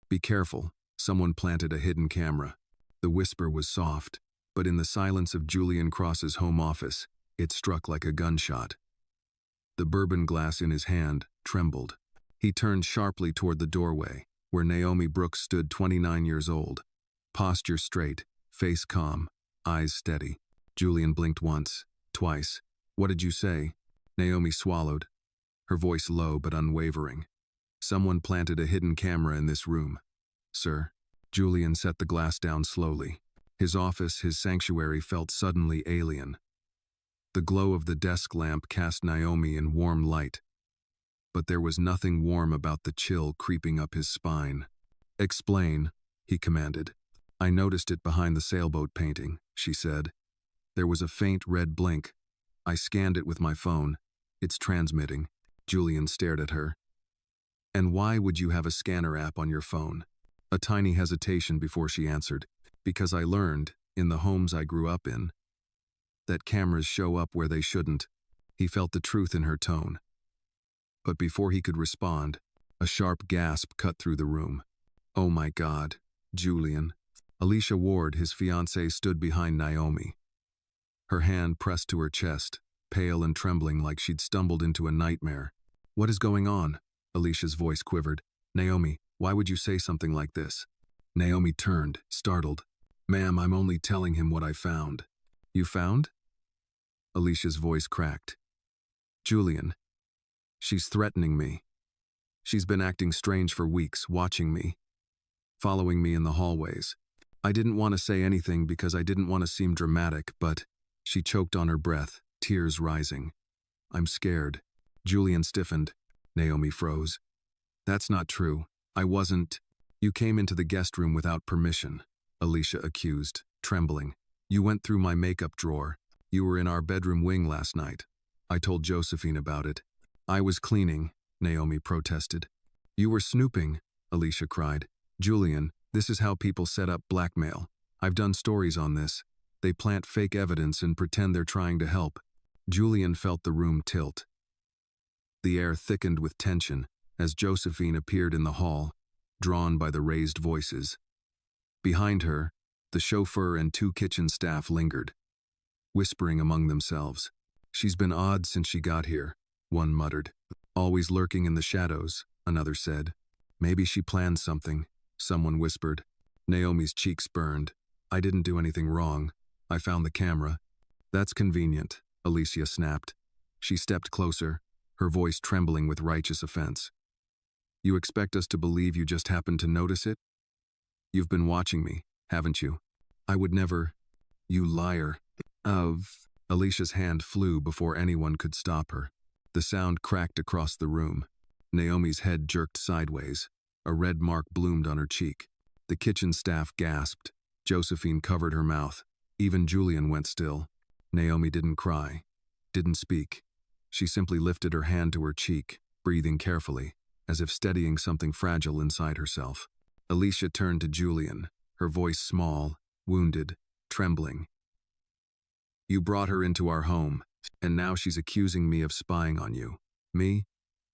Be careful, someone planted a hidden camera. The whisper was soft, but in the silence of Julian Cross's home office, it struck like a gunshot. The bourbon glass in his hand trembled. He turned sharply toward the doorway, where Naomi Brooks stood 29 years old. Posture straight, face calm, eyes steady. Julian blinked once, twice. "What did you say?" Naomi swallowed, her voice low but unwavering. "Someone planted a hidden camera in this room, sir." Julian set the glass down slowly. His office, his sanctuary, felt suddenly alien. The glow of the desk lamp cast Naomi in warm light, but there was nothing warm about the chill creeping up his spine. "Explain," he commanded. "I noticed it behind the sailboat painting," she said. There was a faint red blink. "I scanned it with my phone. It's transmitting." Julian stared at her. "And why would you have a scanner app on your phone?" A tiny hesitation before she answered. "Because I learned, in the homes I grew up in, that cameras show up where they shouldn't." He felt the truth in her tone. But before he could respond, a sharp gasp cut through the room. "Oh my God, Julian." Alicia Ward, his fiancée, stood behind Naomi. Her hand pressed to her chest, pale and trembling like she'd stumbled into a nightmare. "What is going on?" Alicia's voice quivered. "Naomi, why would you say something like this?" Naomi turned, startled. "Ma'am, I'm only telling him what I found." "You found?" Alicia's voice cracked. "Julian, she's threatening me. She's been acting strange for weeks, watching me, following me in the hallways. I didn't want to say anything because I didn't want to seem dramatic, but..." She choked on her breath, tears rising. "I'm scared." Julian stiffened. Naomi froze. "That's not true. I wasn't..." "You came into the guest room without permission," Alicia accused, trembling. "You went through my makeup drawer. You were in our bedroom wing last night. I told Josephine about it." "I was cleaning," Naomi protested. "You were snooping," Alicia cried. "Julian, this is how people set up blackmail. I've done stories on this. They plant fake evidence and pretend they're trying to help." Julian felt the room tilt. The air thickened with tension as Josephine appeared in the hall, drawn by the raised voices. Behind her, the chauffeur and 2 kitchen staff lingered, whispering among themselves. "She's been odd since she got here," one muttered. "Always lurking in the shadows," another said. "Maybe she planned something," someone whispered. Naomi's cheeks burned. "I didn't do anything wrong. I found the camera." "That's convenient," Alicia snapped. She stepped closer, her voice trembling with righteous offense. "You expect us to believe you just happened to notice it? You've been watching me, haven't you?" "I would never..." "You liar." Alicia's hand flew before anyone could stop her. The sound cracked across the room. Naomi's head jerked sideways. A red mark bloomed on her cheek. The kitchen staff gasped. Josephine covered her mouth. Even Julian went still. Naomi didn't cry, didn't speak. She simply lifted her hand to her cheek, breathing carefully, as if steadying something fragile inside herself. Alicia turned to Julian, her voice small, wounded, trembling. "You brought her into our home, and now she's accusing me of spying on you." "Me?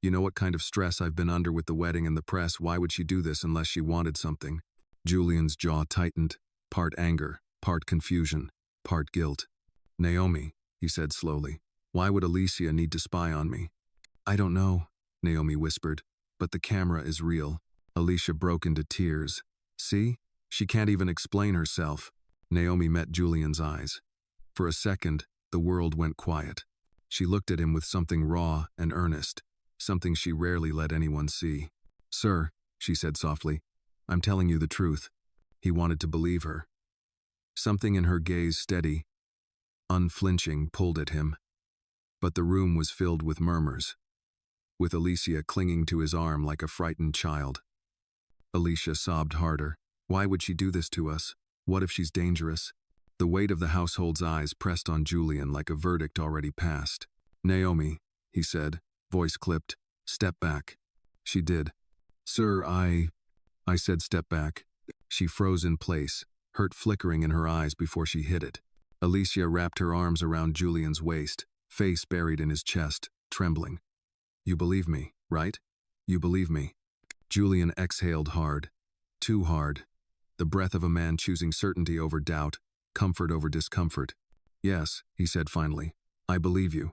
You know what kind of stress I've been under with the wedding and the press. Why would she do this unless she wanted something?" Julian's jaw tightened, part anger, part confusion, part guilt. "Naomi," he said slowly, "why would Alicia need to spy on me?" "I don't know," Naomi whispered, "but the camera is real." Alicia broke into tears. "See? She can't even explain herself." Naomi met Julian's eyes. For a second, the world went quiet. She looked at him with something raw and earnest, something she rarely let anyone see. "Sir," she said softly, "I'm telling you the truth." He wanted to believe her. Something in her gaze, steady, unflinching, pulled at him. But the room was filled with murmurs, with Alicia clinging to his arm like a frightened child. Alicia sobbed harder. "Why would she do this to us? What if she's dangerous?" The weight of the household's eyes pressed on Julian like a verdict already passed. "Naomi," he said, voice clipped, "step back." She did. "Sir, I said step back." She froze in place, hurt flickering in her eyes before she hit it. Alicia wrapped her arms around Julian's waist, face buried in his chest, trembling. "You believe me, right? You believe me?" Julian exhaled hard. Too hard. The breath of a man choosing certainty over doubt, comfort over discomfort. Yes, he said finally. I believe you.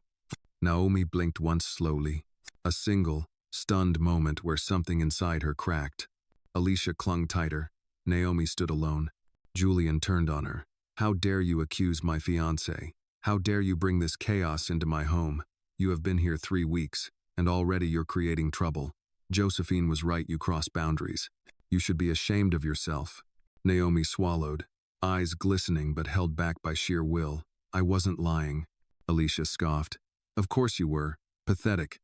Naomi blinked once slowly. A single, stunned moment where something inside her cracked. Alicia clung tighter. Naomi stood alone. Julian turned on her. How dare you accuse my fiancé? How dare you bring this chaos into my home? You have been here 3 weeks, and already you're creating trouble. Josephine was right, you crossed boundaries. You should be ashamed of yourself. Naomi swallowed, eyes glistening but held back by sheer will. I wasn't lying. Alicia scoffed. Of course you were. Pathetic.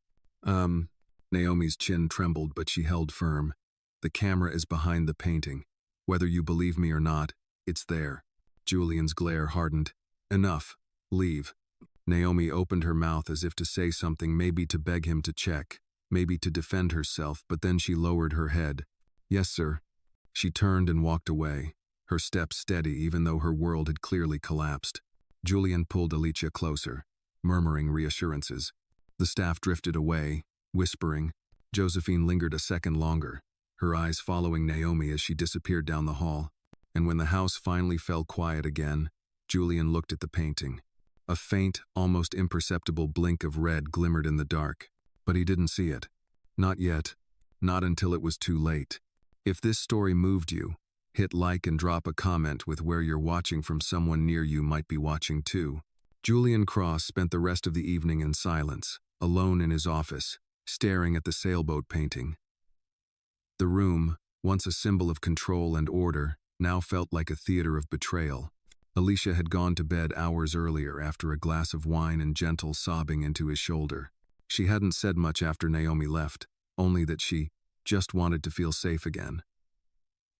Naomi's chin trembled but she held firm. The camera is behind the painting. Whether you believe me or not, it's there. Julian's glare hardened. Enough. Leave. Naomi opened her mouth as if to say something, maybe to beg him to check, maybe to defend herself, but then she lowered her head. Yes, sir. She turned and walked away, her steps steady even though her world had clearly collapsed. Julian pulled Alicia closer, murmuring reassurances. The staff drifted away, whispering. Josephine lingered a second longer, her eyes following Naomi as she disappeared down the hall. And when the house finally fell quiet again, Julian looked at the painting. A faint, almost imperceptible blink of red glimmered in the dark, but he didn't see it. Not yet. Not until it was too late. If this story moved you, hit like and drop a comment with where you're watching from. Someone near you might be watching too. Julian Cross spent the rest of the evening in silence, alone in his office, staring at the sailboat painting. The room, once a symbol of control and order, now felt like a theater of betrayal. Alicia had gone to bed hours earlier after a glass of wine and gentle sobbing into his shoulder. She hadn't said much after Naomi left, only that she just wanted to feel safe again.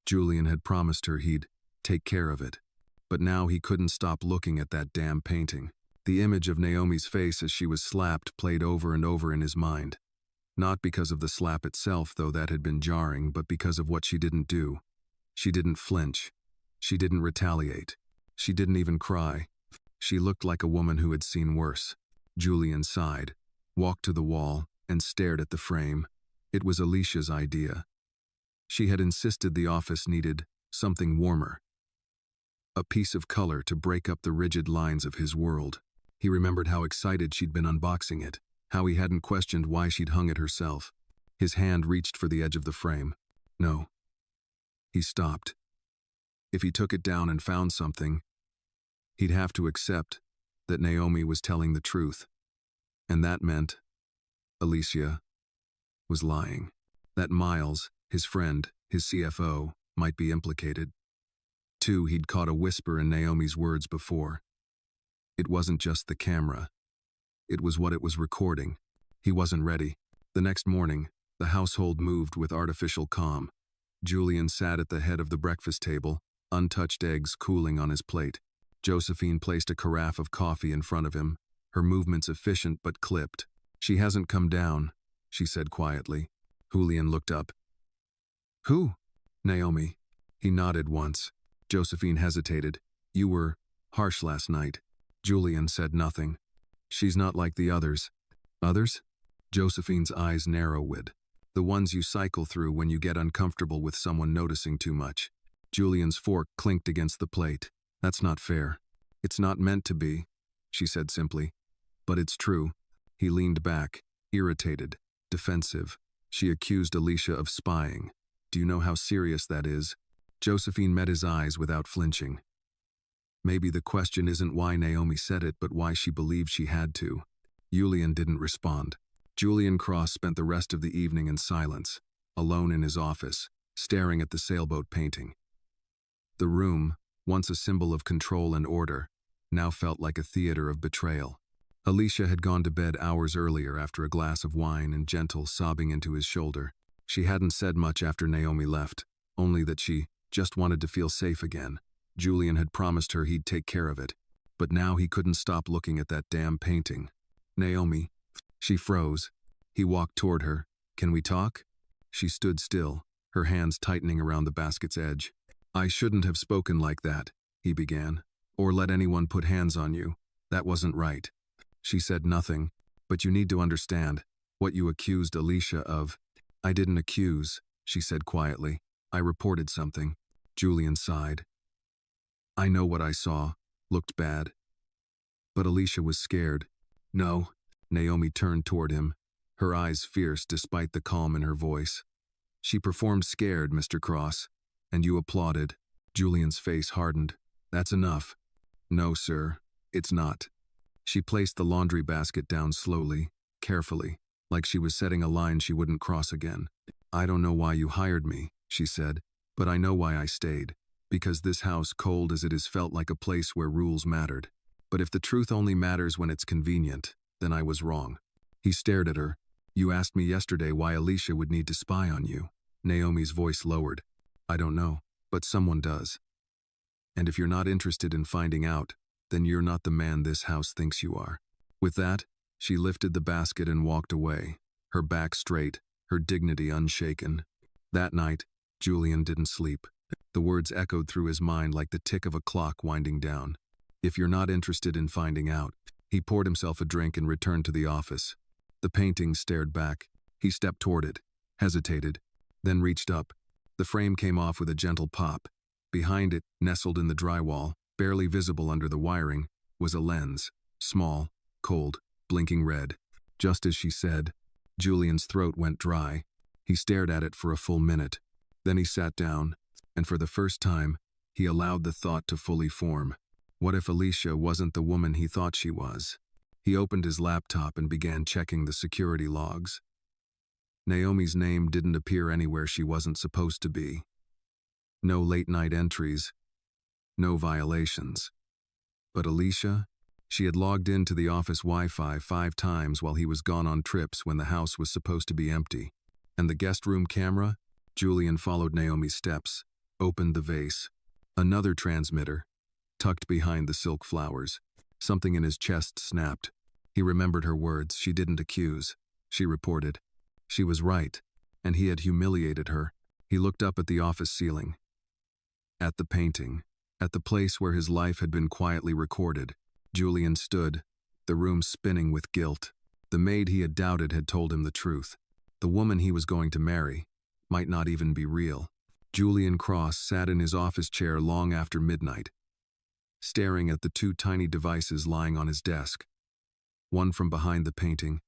Julian had promised her he'd take care of it, but now he couldn't stop looking at that damn painting. The image of Naomi's face as she was slapped played over and over in his mind. Not because of the slap itself, though that had been jarring, but because of what she didn't do. She didn't flinch. She didn't retaliate. She didn't even cry. She looked like a woman who had seen worse. Julian sighed, walked to the wall, and stared at the frame. It was Alicia's idea. She had insisted the office needed something warmer. A piece of color to break up the rigid lines of his world. He remembered how excited she'd been unboxing it, how he hadn't questioned why she'd hung it herself. His hand reached for the edge of the frame. No. He stopped. If he took it down and found something, he'd have to accept that Naomi was telling the truth. And that meant Alicia was lying. That Miles, his friend, his CFO, might be implicated. Too, he'd caught a whisper in Naomi's words before. It wasn't just the camera. It was what it was recording. He wasn't ready. The next morning, the household moved with artificial calm. Julian sat at the head of the breakfast table, untouched eggs cooling on his plate. Josephine placed a carafe of coffee in front of him, her movements efficient but clipped. She hasn't come down, she said quietly. Julian looked up. Who? Naomi. He nodded once. Josephine hesitated. You were harsh last night. Julian said nothing. She's not like the others. Others? Josephine's eyes narrowed. The ones you cycle through when you get uncomfortable with someone noticing too much. Julian's fork clinked against the plate. That's not fair. It's not meant to be, she said simply. But it's true. He leaned back, irritated, defensive. She accused Alicia of spying. Do you know how serious that is? Josephine met his eyes without flinching. Maybe the question isn't why Naomi said it, but why she believed she had to. Julian didn't respond. Julian Cross spent the rest of the evening in silence, alone in his office, staring at the sailboat painting. The room, once a symbol of control and order, now felt like a theater of betrayal. Alicia had gone to bed hours earlier after a glass of wine and gentle sobbing into his shoulder. She hadn't said much after Naomi left, only that she just wanted to feel safe again. Julian had promised her he'd take care of it, but now he couldn't stop looking at that damn painting. Naomi. She froze. He walked toward her. Can we talk? She stood still, her hands tightening around the basket's edge. I shouldn't have spoken like that, he began, or let anyone put hands on you. That wasn't right. She said nothing, but you need to understand what you accused Alicia of. I didn't accuse, she said quietly. I reported something. Julian sighed. I know what I saw. Looked bad. But Alicia was scared. No. Naomi turned toward him, her eyes fierce despite the calm in her voice. She performed scared, Mr. Cross, and you applauded. Julian's face hardened. That's enough. No, sir, it's not. She placed the laundry basket down slowly, carefully, like she was setting a line she wouldn't cross again. I don't know why you hired me, she said, but I know why I stayed. Because this house, cold as it is, felt like a place where rules mattered. But if the truth only matters when it's convenient, then I was wrong. He stared at her. You asked me yesterday why Alicia would need to spy on you. Naomi's voice lowered. I don't know, but someone does. And if you're not interested in finding out, then you're not the man this house thinks you are. With that, she lifted the basket and walked away, her back straight, her dignity unshaken. That night, Julian didn't sleep. The words echoed through his mind like the tick of a clock winding down. If you're not interested in finding out. He poured himself a drink and returned to the office. The painting stared back. He stepped toward it, hesitated, then reached up. The frame came off with a gentle pop. Behind it, nestled in the drywall, barely visible under the wiring, was a lens, small, cold, blinking red. Just as she said, Julian's throat went dry. He stared at it for a full minute. Then he sat down, and for the first time, he allowed the thought to fully form. What if Alicia wasn't the woman he thought she was? He opened his laptop and began checking the security logs. Naomi's name didn't appear anywhere she wasn't supposed to be. No late-night entries. No violations. But Alicia? She had logged into the office Wi-Fi 5 times while he was gone on trips when the house was supposed to be empty. And the guest room camera? Julian followed Naomi's steps, opened the vase. Another transmitter, tucked behind the silk flowers. Something in his chest snapped. He remembered her words. She didn't accuse. She reported. She was right, and he had humiliated her. He looked up at the office ceiling. At the painting. At the place where his life had been quietly recorded. Julian stood, the room spinning with guilt. The maid he had doubted had told him the truth. The woman he was going to marry might not even be real. Julian Cross sat in his office chair long after midnight, staring at the 2 tiny devices lying on his desk. One from behind the painting,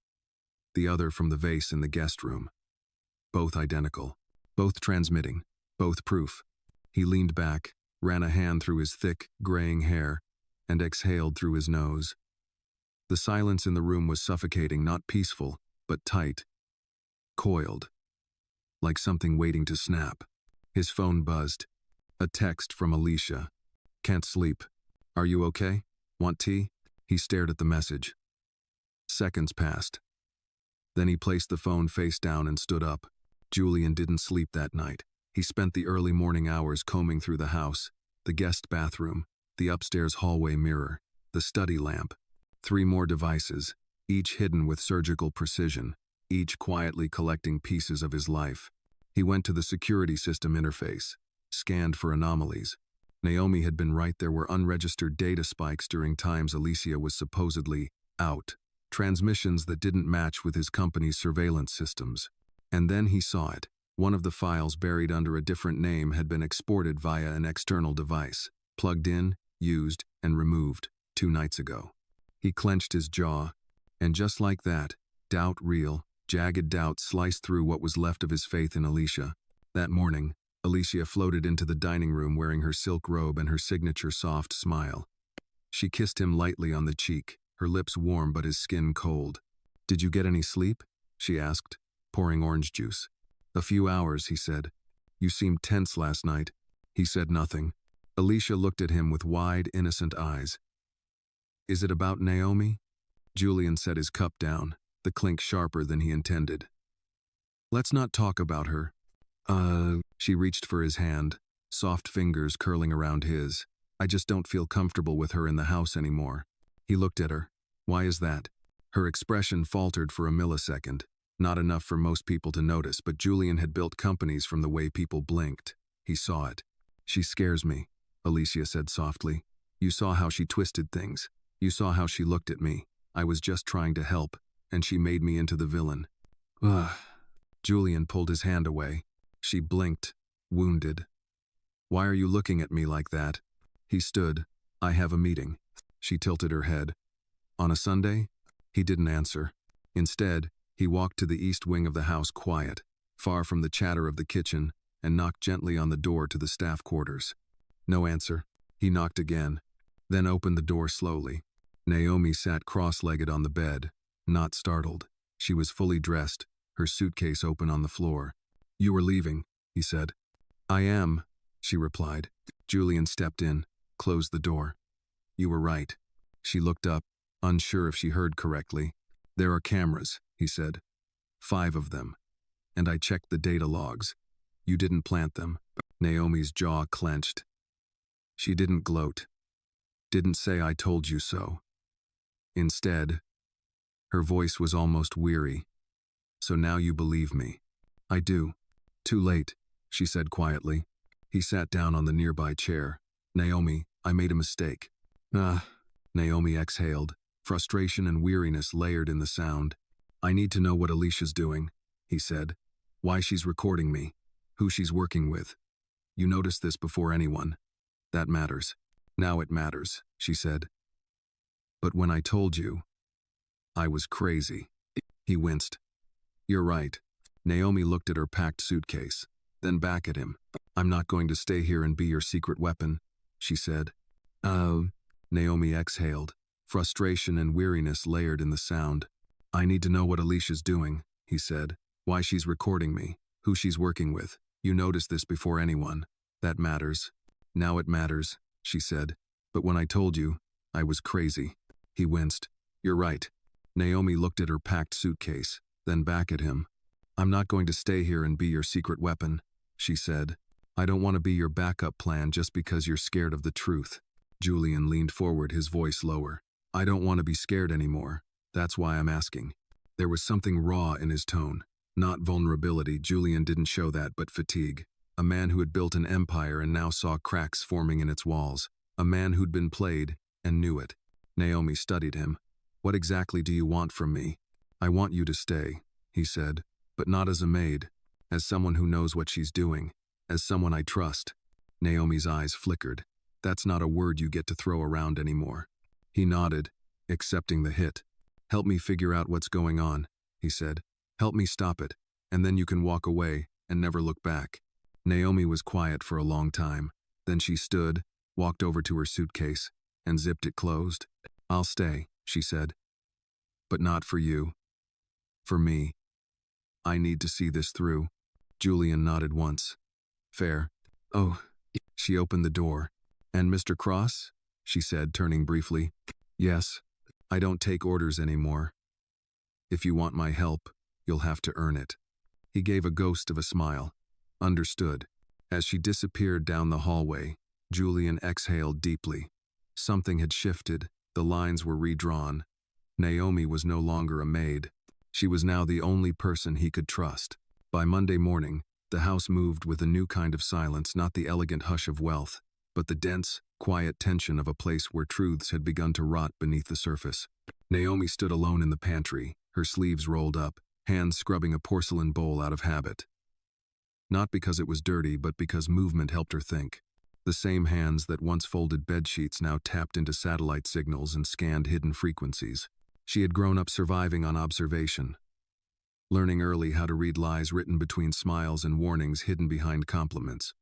the other from the vase in the guest room. Both identical, both transmitting, both proof. He leaned back, ran a hand through his thick, graying hair, and exhaled through his nose. The silence in the room was suffocating, not peaceful, but tight, coiled, like something waiting to snap. His phone buzzed. A text from Alicia. Can't sleep. Are you okay? Want tea? He stared at the message. Seconds passed. Then he placed the phone face down and stood up. Julian didn't sleep that night. He spent the early morning hours combing through the house, the guest bathroom, the upstairs hallway mirror, the study lamp. 3 more devices, each hidden with surgical precision, each quietly collecting pieces of his life. He went to the security system interface, scanned for anomalies. Naomi had been right. There were unregistered data spikes during times Alicia was supposedly out, transmissions that didn't match with his company's surveillance systems. And then he saw it. One of the files buried under a different name had been exported via an external device, plugged in, used, and removed 2 nights ago. He clenched his jaw, and just like that, doubt, real, jagged doubt, sliced through what was left of his faith in Alicia. That morning, Alicia floated into the dining room wearing her silk robe and her signature soft smile. She kissed him lightly on the cheek, her lips warm but his skin cold. Did you get any sleep? She asked, pouring orange juice. A few hours, he said. You seemed tense last night. He said nothing. Alicia looked at him with wide, innocent eyes. Is it about Naomi? Julian set his cup down, the clink sharper than he intended. Let's not talk about her. She reached for his hand, soft fingers curling around his. I just don't feel comfortable with her in the house anymore. He looked at her. Why is that? Her expression faltered for a millisecond. Not enough for most people to notice, but Julian had built companies from the way people blinked. He saw it. She scares me, Alicia said softly. You saw how she twisted things. You saw how she looked at me. I was just trying to help, and she made me into the villain. Ugh. Julian pulled his hand away. She blinked, wounded. Why are you looking at me like that? He stood. I have a meeting. She tilted her head. On a Sunday? He didn't answer. Instead, he walked to the east wing of the house quiet, far from the chatter of the kitchen, and knocked gently on the door to the staff quarters. No answer. He knocked again, then opened the door slowly. Naomi sat cross-legged on the bed, not startled. She was fully dressed, her suitcase open on the floor. You were leaving, he said. I am, she replied. Julian stepped in, closed the door. You were right. She looked up, unsure if she heard correctly. There are cameras, he said. 5 of them. And I checked the data logs. You didn't plant them. Naomi's jaw clenched. She didn't gloat. Didn't say I told you so. Instead, her voice was almost weary. So now you believe me. I do. Too late, she said quietly. He sat down on the nearby chair. Naomi, I made a mistake. Naomi exhaled. Frustration and weariness layered in the sound. I need to know what Alicia's doing, he said. Why she's recording me. Who she's working with. You noticed this before anyone. That matters. Now it matters, she said. But when I told you, I was crazy. He winced. You're right. Naomi looked at her packed suitcase, then back at him. I'm not going to stay here and be your secret weapon, she said. Naomi exhaled. Frustration and weariness layered in the sound. I need to know what Alicia's doing, he said. Why she's recording me. Who she's working with. You noticed this before anyone. That matters. Now it matters, she said. But when I told you, I was crazy. He winced. You're right. Naomi looked at her packed suitcase, then back at him. I'm not going to stay here and be your secret weapon, she said. I don't want to be your backup plan just because you're scared of the truth. Julian leaned forward, his voice lower. I don't want to be scared anymore. That's why I'm asking. There was something raw in his tone. Not vulnerability, Julian didn't show that, but fatigue. A man who had built an empire and now saw cracks forming in its walls. A man who'd been played and knew it. Naomi studied him. What exactly do you want from me? I want you to stay, he said, but not as a maid, as someone who knows what she's doing, as someone I trust. Naomi's eyes flickered. That's not a word you get to throw around anymore. He nodded, accepting the hit. Help me figure out what's going on, he said. Help me stop it, and then you can walk away and never look back. Naomi was quiet for a long time. Then she stood, walked over to her suitcase, and zipped it closed. I'll stay, she said. But not for you. For me. I need to see this through. Julian nodded once. Fair. Oh. She opened the door. And Mr. Cross? She said, turning briefly. Yes. I don't take orders anymore. If you want my help, you'll have to earn it. He gave a ghost of a smile. Understood. As she disappeared down the hallway, Julian exhaled deeply. Something had shifted. The lines were redrawn. Naomi was no longer a maid. She was now the only person he could trust. By Monday morning, the house moved with a new kind of silence, not the elegant hush of wealth, but the dense, quiet tension of a place where truths had begun to rot beneath the surface. Naomi stood alone in the pantry, her sleeves rolled up, hands scrubbing a porcelain bowl out of habit. Not because it was dirty, but because movement helped her think. The same hands that once folded bedsheets now tapped into satellite signals and scanned hidden frequencies. She had grown up surviving on observation, learning early how to read lies written between smiles and warnings hidden behind compliments.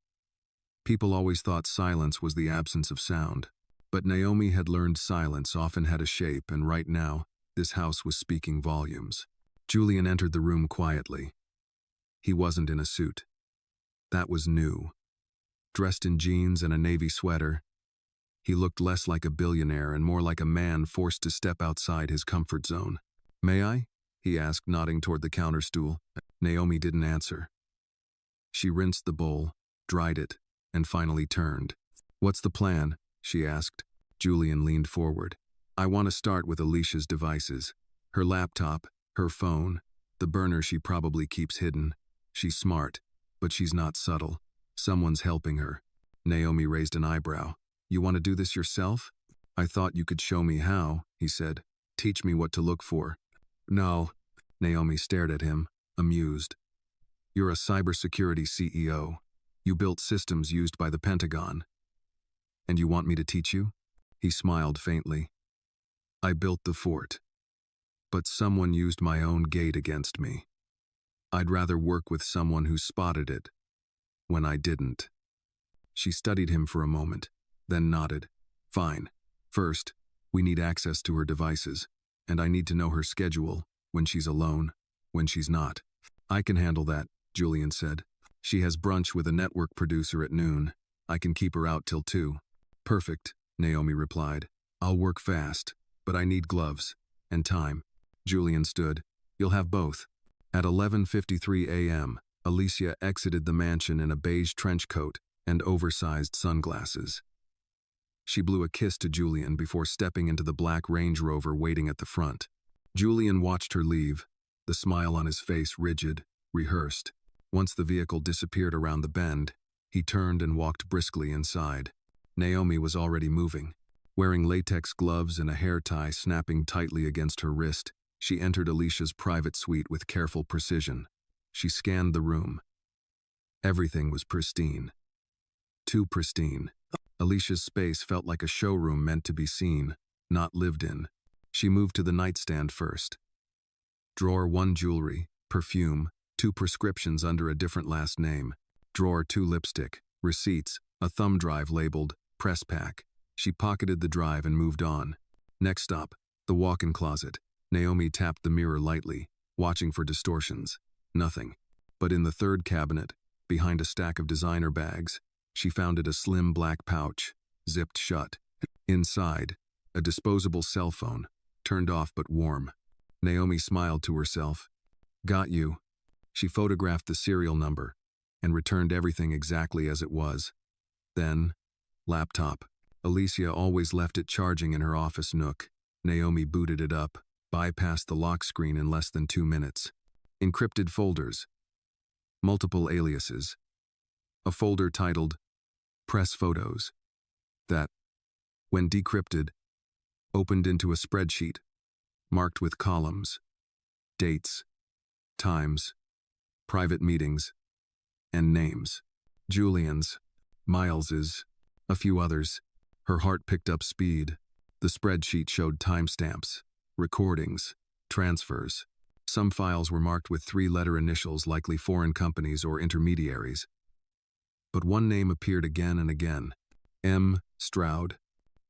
People always thought silence was the absence of sound, but Naomi had learned silence often had a shape, and right now, this house was speaking volumes. Julian entered the room quietly. He wasn't in a suit. That was new. Dressed in jeans and a navy sweater, he looked less like a billionaire and more like a man forced to step outside his comfort zone. May I? He asked, nodding toward the counter stool. Naomi didn't answer. She rinsed the bowl, dried it, and finally turned. What's the plan? She asked. Julian leaned forward. I want to start with Alicia's devices. Her laptop, her phone, the burner she probably keeps hidden. She's smart, but she's not subtle. Someone's helping her. Naomi raised an eyebrow. You want to do this yourself? I thought you could show me how, he said. Teach me what to look for. No. Naomi stared at him, amused. You're a cybersecurity CEO. You built systems used by the Pentagon. And you want me to teach you? He smiled faintly. I built the fort. But someone used my own gate against me. I'd rather work with someone who spotted it when I didn't. She studied him for a moment, then nodded. Fine. First, we need access to her devices, and I need to know her schedule, when she's alone, when she's not. I can handle that, Julian said. She has brunch with a network producer at noon. I can keep her out till 2. Perfect, Naomi replied. I'll work fast, but I need gloves and time. Julian stood. You'll have both. At 11:53 a.m., Alicia exited the mansion in a beige trench coat and oversized sunglasses. She blew a kiss to Julian before stepping into the black Range Rover waiting at the front. Julian watched her leave, the smile on his face rigid, rehearsed. Once the vehicle disappeared around the bend, he turned and walked briskly inside. Naomi was already moving. Wearing latex gloves and a hair tie snapping tightly against her wrist, she entered Alicia's private suite with careful precision. She scanned the room. Everything was pristine. Too pristine. Alicia's space felt like a showroom meant to be seen, not lived in. She moved to the nightstand first. Drawer 1 jewelry, perfume, 2 prescriptions under a different last name. Drawer 2 lipstick, receipts, a thumb drive labeled press pack. She pocketed the drive and moved on. Next up, the walk-in closet. Naomi tapped the mirror lightly, watching for distortions. Nothing. But in the third cabinet, behind a stack of designer bags, she found a slim black pouch, zipped shut. Inside, a disposable cell phone, turned off but warm. Naomi smiled to herself. Got you. She photographed the serial number and returned everything exactly as it was. Then, laptop. Alicia always left it charging in her office nook. Naomi booted it up, bypassed the lock screen in less than 2 minutes. Encrypted folders. Multiple aliases. A folder titled Press Photos. That, when decrypted, opened into a spreadsheet, marked with columns, dates, times, private meetings, and names. Julian's, Miles's, a few others. Her heart picked up speed. The spreadsheet showed timestamps, recordings, transfers. Some files were marked with 3-letter initials, likely foreign companies or intermediaries. But one name appeared again and again. M. Stroud.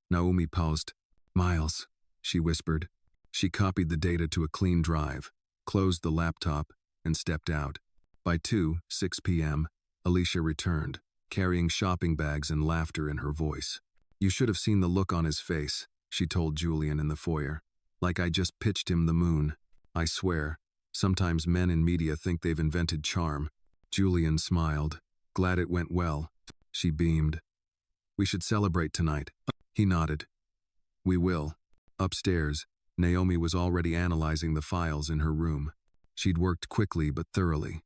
Naomi paused. Miles, she whispered. She copied the data to a clean drive, closed the laptop, and stepped out. By 6 p.m., Alicia returned, carrying shopping bags and laughter in her voice. You should have seen the look on his face, she told Julian in the foyer. Like I just pitched him the moon. I swear, sometimes men in media think they've invented charm. Julian smiled. Glad it went well. She beamed. We should celebrate tonight. He nodded. We will. Upstairs, Naomi was already analyzing the files in her room. She'd worked quickly but thoroughly.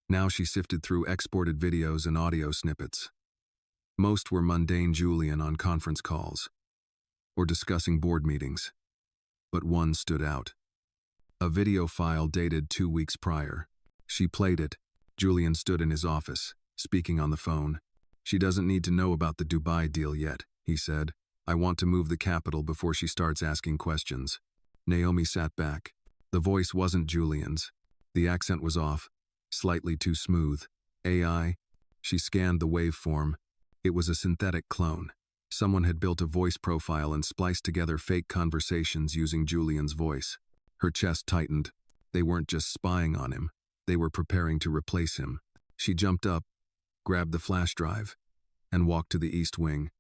Now she sifted through exported videos and audio snippets. Most were mundane Julian on conference calls, or discussing board meetings. But one stood out. A video file dated 2 weeks prior. She played it. Julian stood in his office, speaking on the phone. She doesn't need to know about the Dubai deal yet, he said. I want to move the capital before she starts asking questions. Naomi sat back. The voice wasn't Julian's. The accent was off, slightly too smooth. AI? She scanned the waveform. It was a synthetic clone. Someone had built a voice profile and spliced together fake conversations using Julian's voice. Her chest tightened. They weren't just spying on him. They were preparing to replace him. She jumped up, grabbed the flash drive, and walked to the east wing.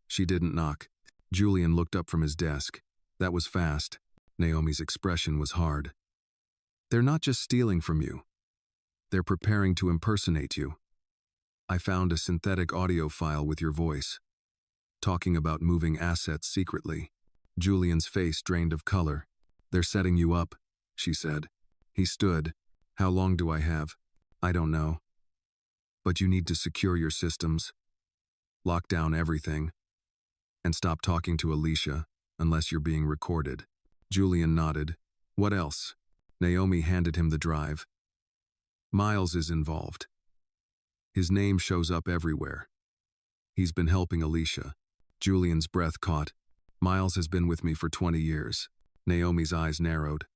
She didn't knock. Julian looked up from his desk. That was fast. Naomi's expression was hard. They're not just stealing from you. They're preparing to impersonate you. I found a synthetic audio file with your voice, talking about moving assets secretly. Julian's face drained of color. They're setting you up, she said. He stood. How long do I have? I don't know. But you need to secure your systems, lock down everything, and stop talking to Alicia unless you're being recorded. Julian nodded. What else? Naomi handed him the drive. Miles is involved. His name shows up everywhere. He's been helping Alicia. Julian's breath caught. Miles has been with me for 20 years. Naomi's eyes narrowed.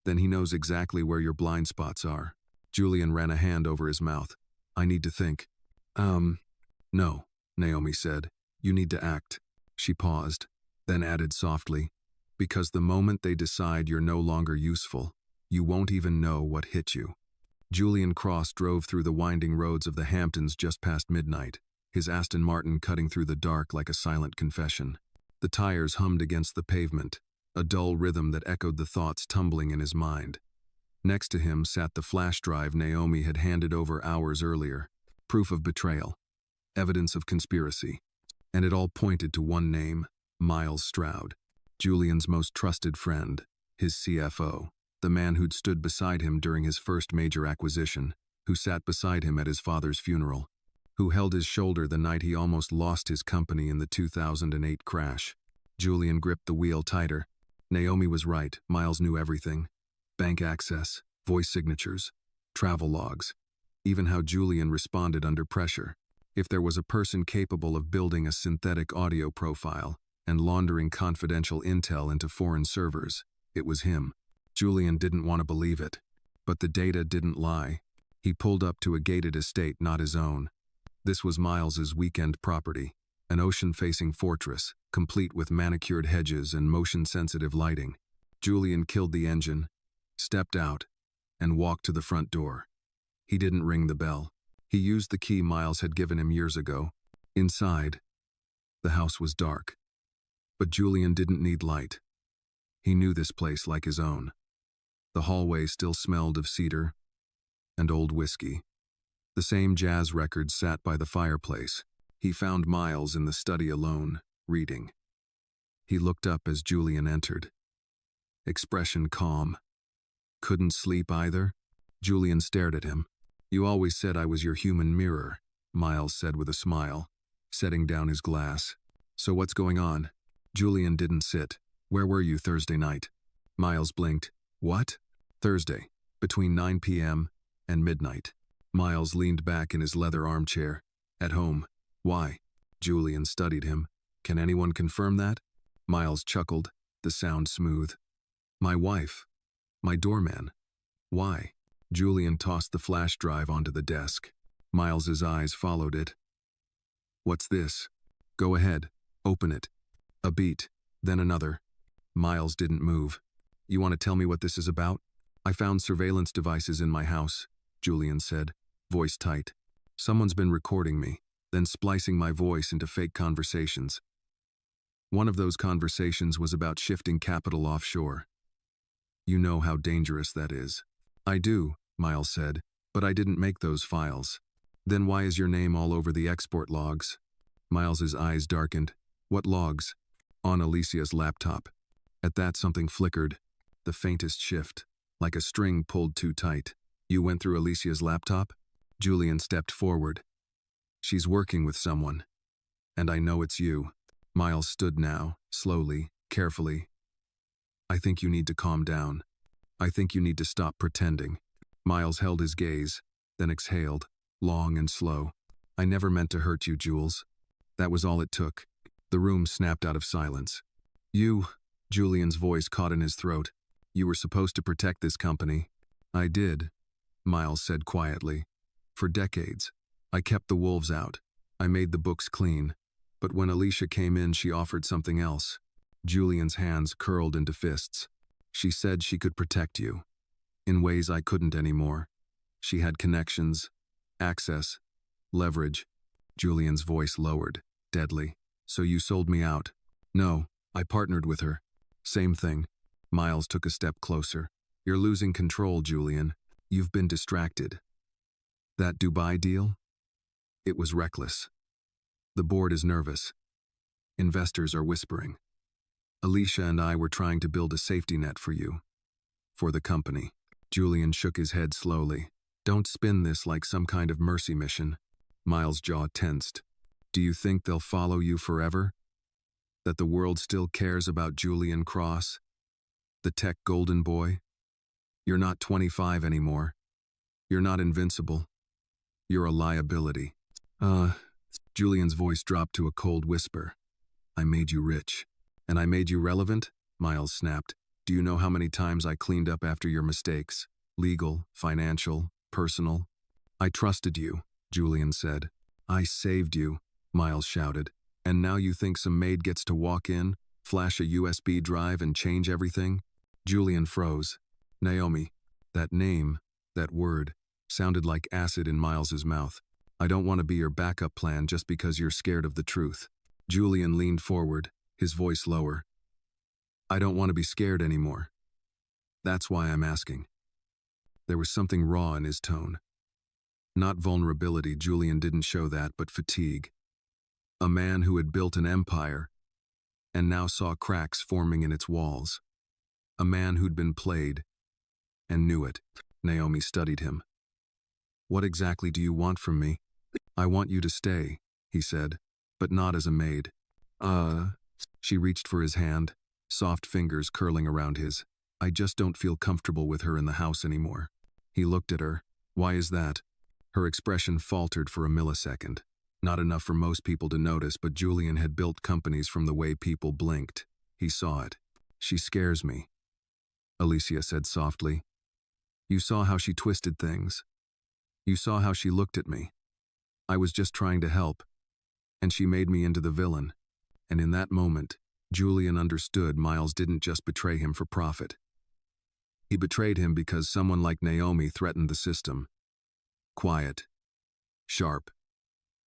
Then he knows exactly where your blind spots are. Julian ran a hand over his mouth. I need to think. No, Naomi said. You need to act. She paused, then added softly, because the moment they decide you're no longer useful, you won't even know what hit you. Julian Cross drove through the winding roads of the Hamptons just past midnight, his Aston Martin cutting through the dark like a silent confession. The tires hummed against the pavement, a dull rhythm that echoed the thoughts tumbling in his mind. Next to him sat the flash drive Naomi had handed over hours earlier, proof of betrayal, evidence of conspiracy, and it all pointed to one name, Miles Stroud, Julian's most trusted friend, his CFO, the man who'd stood beside him during his first major acquisition, who sat beside him at his father's funeral, who held his shoulder the night he almost lost his company in the 2008 crash. Julian gripped the wheel tighter. Naomi was right, Miles knew everything. Bank access, voice signatures, travel logs, even how Julian responded under pressure. If there was a person capable of building a synthetic audio profile and laundering confidential intel into foreign servers, it was him. Julian didn't want to believe it, but the data didn't lie. He pulled up to a gated estate not his own. This was Miles's weekend property, an ocean-facing fortress, complete with manicured hedges and motion-sensitive lighting. Julian killed the engine, stepped out, and walked to the front door. He didn't ring the bell. He used the key Miles had given him years ago. Inside, the house was dark. But Julian didn't need light. He knew this place like his own. The hallway still smelled of cedar and old whiskey. The same jazz records sat by the fireplace. He found Miles in the study alone, reading. He looked up as Julian entered. Expression calm. Couldn't sleep either? Julian stared at him. You always said I was your human mirror, Miles said with a smile, setting down his glass. So what's going on? Julian didn't sit. Where were you Thursday night? Miles blinked. What? Thursday, between 9 p.m. and midnight. Miles leaned back in his leather armchair. At home. Why? Julian studied him. Can anyone confirm that? Miles chuckled, the sound smooth. My wife. My doorman. Why? Julian tossed the flash drive onto the desk. Miles's eyes followed it. What's this? Go ahead. Open it. A beat, then another. Miles didn't move. You want to tell me what this is about? I found surveillance devices in my house, Julian said, voice tight. Someone's been recording me, then splicing my voice into fake conversations. One of those conversations was about shifting capital offshore. You know how dangerous that is. I do, Miles said, but I didn't make those files. Then why is your name all over the export logs? Miles's eyes darkened. What logs? On Alicia's laptop. At that something flickered, the faintest shift, like a string pulled too tight. You went through Alicia's laptop? Julian stepped forward. She's working with someone. And I know it's you. Miles stood now, slowly, carefully. I think you need to calm down. I think you need to stop pretending. Miles held his gaze, then exhaled, long and slow. I never meant to hurt you, Jules. That was all it took. The room snapped out of silence. You, Julian's voice caught in his throat. You were supposed to protect this company. I did, Miles said quietly. For decades. I kept the wolves out. I made the books clean. But when Alicia came in, she offered something else. Julian's hands curled into fists. She said she could protect you. In ways I couldn't anymore. She had connections, access, leverage. Julian's voice lowered, deadly. So you sold me out. No, I partnered with her. Same thing. Miles took a step closer. You're losing control, Julian. You've been distracted. That Dubai deal? It was reckless. The board is nervous. Investors are whispering. Alicia and I were trying to build a safety net for you. For the company. Julian shook his head slowly. Don't spin this like some kind of mercy mission. Miles' jaw tensed. Do you think they'll follow you forever? That the world still cares about Julian Cross? The tech golden boy? You're not 25 anymore. You're not invincible. You're a liability. Julian's voice dropped to a cold whisper. I made you rich. And I made you relevant? Miles snapped. Do you know how many times I cleaned up after your mistakes? Legal, financial, personal. I trusted you, Julian said. I saved you, Miles shouted. And now you think some maid gets to walk in, flash a USB drive and change everything? Julian froze. Naomi. That name, that word, sounded like acid in Miles's mouth. I don't want to be your backup plan just because you're scared of the truth. Julian leaned forward, his voice lower. I don't want to be scared anymore. That's why I'm asking. There was something raw in his tone. Not vulnerability, Julian didn't show that, but fatigue. A man who had built an empire and now saw cracks forming in its walls. A man who'd been played and knew it. Naomi studied him. What exactly do you want from me? I want you to stay, he said, but not as a maid. She reached for his hand, soft fingers curling around his. I just don't feel comfortable with her in the house anymore. He looked at her. Why is that? Her expression faltered for a millisecond. Not enough for most people to notice, but Julian had built companies from the way people blinked. He saw it. She scares me, Alicia said softly. You saw how she twisted things. You saw how she looked at me. I was just trying to help, and she made me into the villain. And in that moment, Julian understood Miles didn't just betray him for profit. He betrayed him because someone like Naomi threatened the system. Quiet, sharp,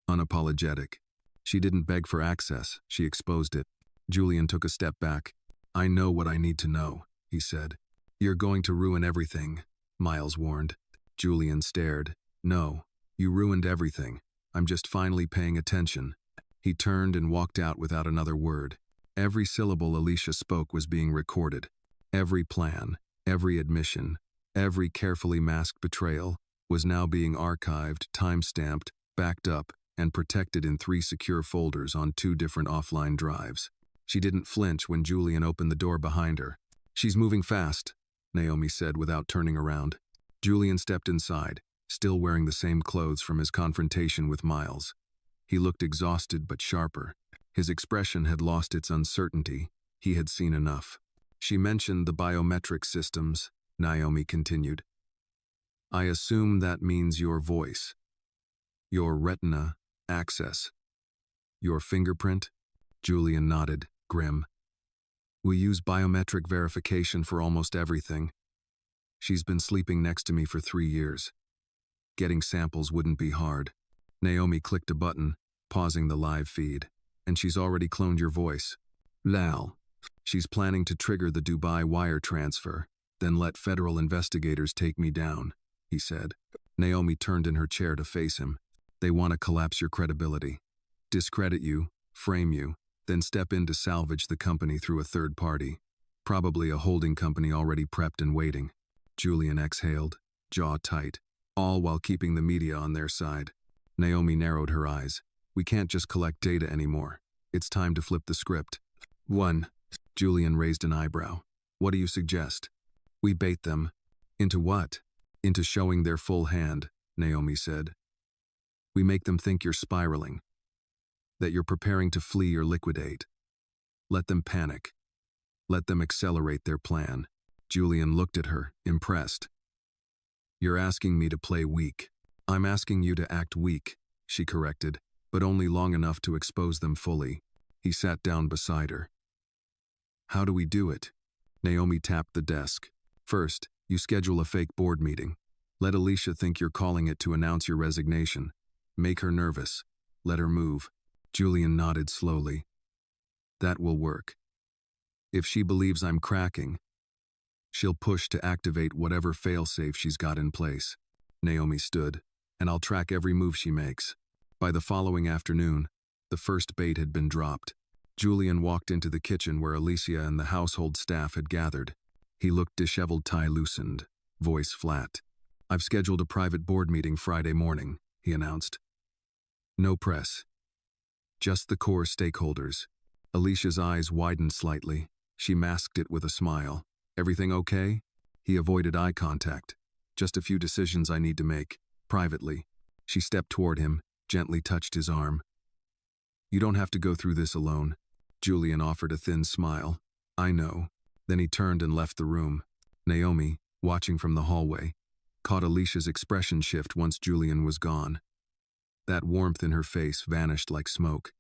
unapologetic. She didn't beg for access, she exposed it. Julian took a step back. I know what I need to know, he said. You're going to ruin everything, Miles warned. Julian stared. No, you ruined everything. I'm just finally paying attention. He turned and walked out without another word. Every syllable Alicia spoke was being recorded. Every plan, every admission, every carefully masked betrayal was now being archived, time-stamped, backed up, and protected in 3 secure folders on 2 different offline drives. She didn't flinch when Julian opened the door behind her. She's moving fast, Naomi said without turning around. Julian stepped inside, still wearing the same clothes from his confrontation with Miles. He looked exhausted but sharper. His expression had lost its uncertainty. He had seen enough. She mentioned the biometric systems, Naomi continued. I assume that means your voice, your retina access, your fingerprint? Julian nodded, grim. We use biometric verification for almost everything. She's been sleeping next to me for 3 years. Getting samples wouldn't be hard. Naomi clicked a button, pausing the live feed. And she's already cloned your voice. Lal. She's planning to trigger the Dubai wire transfer, then let federal investigators take me down, he said. Naomi turned in her chair to face him. They want to collapse your credibility. Discredit you, frame you, then step in to salvage the company through a third party. Probably a holding company already prepped and waiting. Julian exhaled, jaw tight, all while keeping the media on their side. Naomi narrowed her eyes. We can't just collect data anymore. It's time to flip the script. 1. Julian raised an eyebrow. What do you suggest? We bait them. Into what? Into showing their full hand, Naomi said. We make them think you're spiraling, that you're preparing to flee or liquidate. Let them panic. Let them accelerate their plan. Julian looked at her, impressed. You're asking me to play weak. I'm asking you to act weak, she corrected, but only long enough to expose them fully. He sat down beside her. How do we do it? Naomi tapped the desk. First, you schedule a fake board meeting. Let Alicia think you're calling it to announce your resignation. Make her nervous. Let her move. Julian nodded slowly. That will work. If she believes I'm cracking, she'll push to activate whatever failsafe she's got in place. Naomi stood, and I'll track every move she makes. By the following afternoon, the first bait had been dropped. Julian walked into the kitchen where Alicia and the household staff had gathered. He looked disheveled, tie loosened, voice flat. I've scheduled a private board meeting Friday morning, he announced. No press. Just the core stakeholders. Alicia's eyes widened slightly. She masked it with a smile. Everything okay? He avoided eye contact. Just a few decisions I need to make, privately. She stepped toward him, gently touched his arm. "You don't have to go through this alone." Julian offered a thin smile. "I know." Then he turned and left the room. Naomi, watching from the hallway, caught Alicia's expression shift once Julian was gone. That warmth in her face vanished like smoke.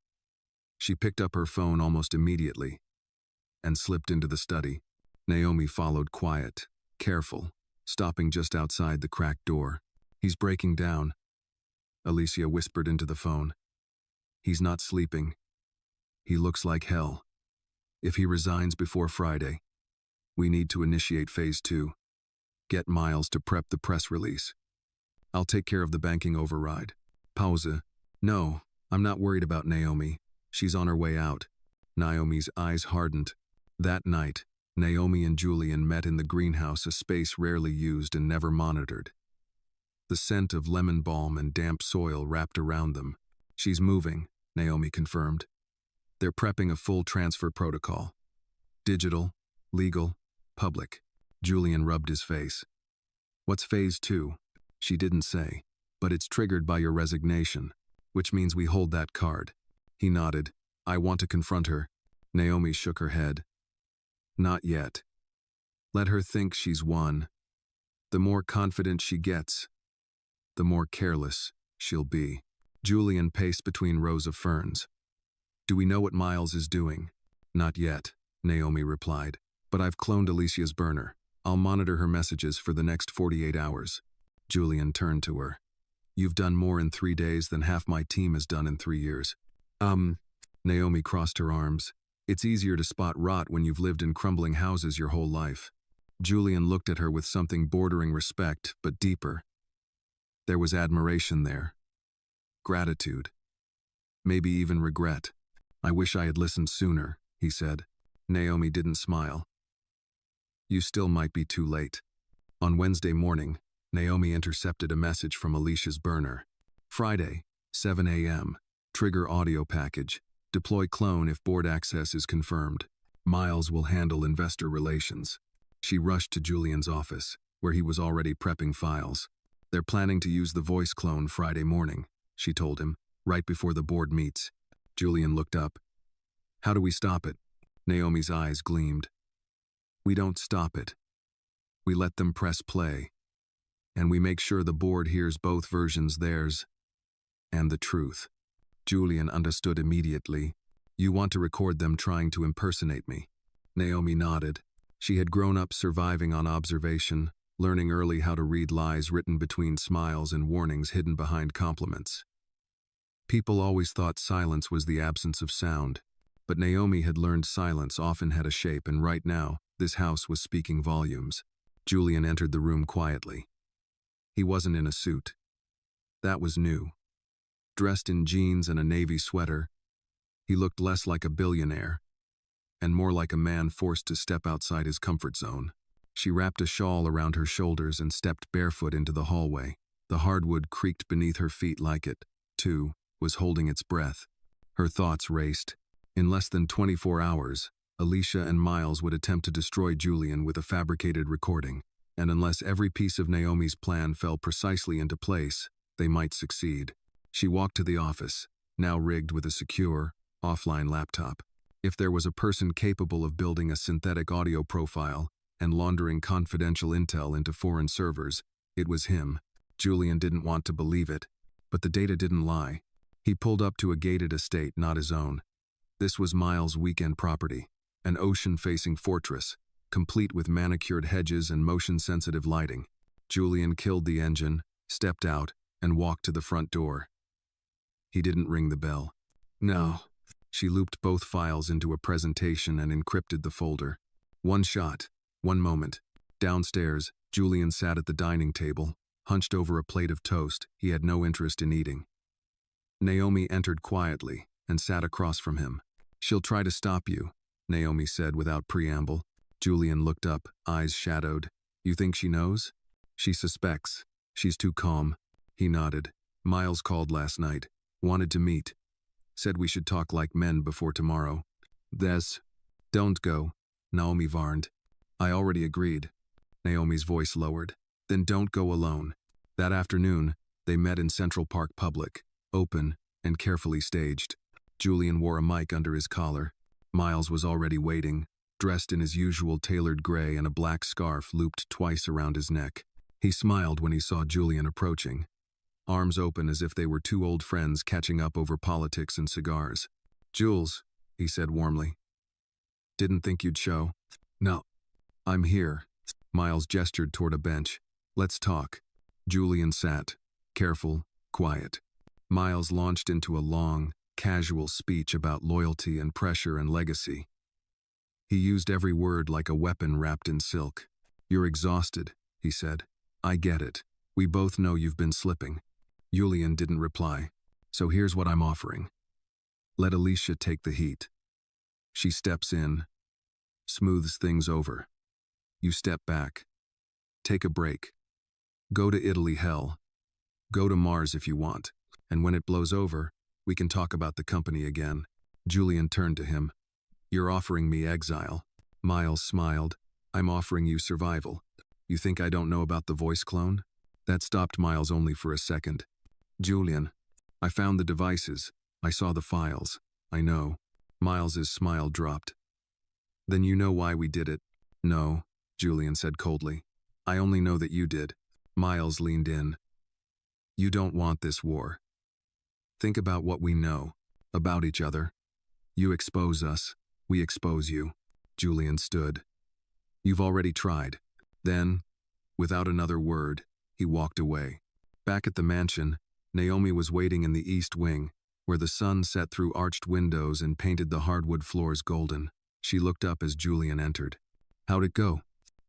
She picked up her phone almost immediately and slipped into the study. Naomi followed, quiet, careful, stopping just outside the cracked door. "He's breaking down," Alicia whispered into the phone. "He's not sleeping. He looks like hell. If he resigns before Friday, we need to initiate phase 2. Get Miles to prep the press release. I'll take care of the banking override." Pause. "No, I'm not worried about Naomi. She's on her way out." Naomi's eyes hardened. That night, Naomi and Julian met in the greenhouse, a space rarely used and never monitored. The scent of lemon balm and damp soil wrapped around them. "She's moving," Naomi confirmed. "They're prepping a full transfer protocol. Digital, legal, public." Julian rubbed his face. "What's phase 2? She didn't say, but it's triggered by your resignation, which means we hold that card." He nodded. "I want to confront her." Naomi shook her head. "Not yet. Let her think she's won. The more confident she gets, the more careless she'll be." Julian paced between rows of ferns. "Do we know what Miles is doing?" "Not yet," Naomi replied. "But I've cloned Alicia's burner. I'll monitor her messages for the next 48 hours. Julian turned to her. "You've done more in 3 days than half my team has done in 3 years. Naomi crossed her arms. "It's easier to spot rot when you've lived in crumbling houses your whole life." Julian looked at her with something bordering respect, but deeper. There was admiration there. Gratitude. Maybe even regret. "I wish I had listened sooner," he said. Naomi didn't smile. "You still might be too late." On Wednesday morning, Naomi intercepted a message from Alicia's burner. "Friday, 7 a.m. Trigger audio package. Deploy clone if board access is confirmed. Miles will handle investor relations." She rushed to Julian's office, where he was already prepping files. "They're planning to use the voice clone Friday morning," she told him, "right before the board meets." Julian looked up. "How do we stop it?" Naomi's eyes gleamed. "We don't stop it. We let them press play. And we make sure the board hears both versions, theirs and the truth." Julian understood immediately. "You want to record them trying to impersonate me?" Naomi nodded. She had grown up surviving on observation, learning early how to read lies written between smiles and warnings hidden behind compliments. People always thought silence was the absence of sound, but Naomi had learned silence often had a shape, and right now, this house was speaking volumes. Julian entered the room quietly. He wasn't in a suit. That was new. Dressed in jeans and a navy sweater, he looked less like a billionaire and more like a man forced to step outside his comfort zone. She wrapped a shawl around her shoulders and stepped barefoot into the hallway. The hardwood creaked beneath her feet like it, too, was holding its breath. Her thoughts raced. In less than 24 hours, Alicia and Miles would attempt to destroy Julian with a fabricated recording, and unless every piece of Naomi's plan fell precisely into place, they might succeed. She walked to the office, now rigged with a secure, offline laptop. If there was a person capable of building a synthetic audio profile and laundering confidential intel into foreign servers, it was him. Julian didn't want to believe it, but the data didn't lie. He pulled up to a gated estate not his own. This was Miles' weekend property, an ocean-facing fortress, complete with manicured hedges and motion-sensitive lighting. Julian killed the engine, stepped out, and walked to the front door. He didn't ring the bell. No. She looped both files into a presentation and encrypted the folder. One shot, one moment. Downstairs, Julian sat at the dining table, hunched over a plate of toast he had no interest in eating. Naomi entered quietly and sat across from him. "She'll try to stop you," Naomi said without preamble. Julian looked up, eyes shadowed. "You think she knows?" "She suspects. She's too calm." He nodded. "Miles called last night. Wanted to meet. Said we should talk like men before tomorrow." Don't go," Naomi varned. "I already agreed." Naomi's voice lowered. "Then don't go alone." That afternoon, They met in Central Park Public, open and carefully staged. Julian wore a mic under his collar. Miles was already waiting, dressed in his usual tailored gray and a black scarf looped twice around his neck. He smiled when he saw Julian approaching, arms open as if they were two old friends catching up over politics and cigars. "Jules," he said warmly. "Didn't think you'd show." "No, I'm here." Miles gestured toward a bench. "Let's talk." Julian sat, careful, quiet. Miles launched into a long, casual speech about loyalty and pressure and legacy. He used every word like a weapon wrapped in silk. "You're exhausted," he said. "I get it. We both know you've been slipping." Julian didn't reply. "So here's what I'm offering. Let Alicia take the heat. She steps in, smooths things over. You step back. Take a break. Go to Italy, hell. Go to Mars if you want. And when it blows over, we can talk about the company again." Julian turned to him. "You're offering me exile." Miles smiled. "I'm offering you survival. You think I don't know about the voice clone?" That stopped Miles only for a second. "Julian, I found the devices. I saw the files. I know." Miles's smile dropped. "Then you know why we did it?" "No," Julian said coldly. "I only know that you did." Miles leaned in. "You don't want this war. Think about what we know about each other. You expose us, we expose you." Julian stood. "You've already tried." Then, without another word, he walked away. Back at the mansion, Naomi was waiting in the east wing, where the sun set through arched windows and painted the hardwood floors golden. She looked up as Julian entered. "How'd it go?"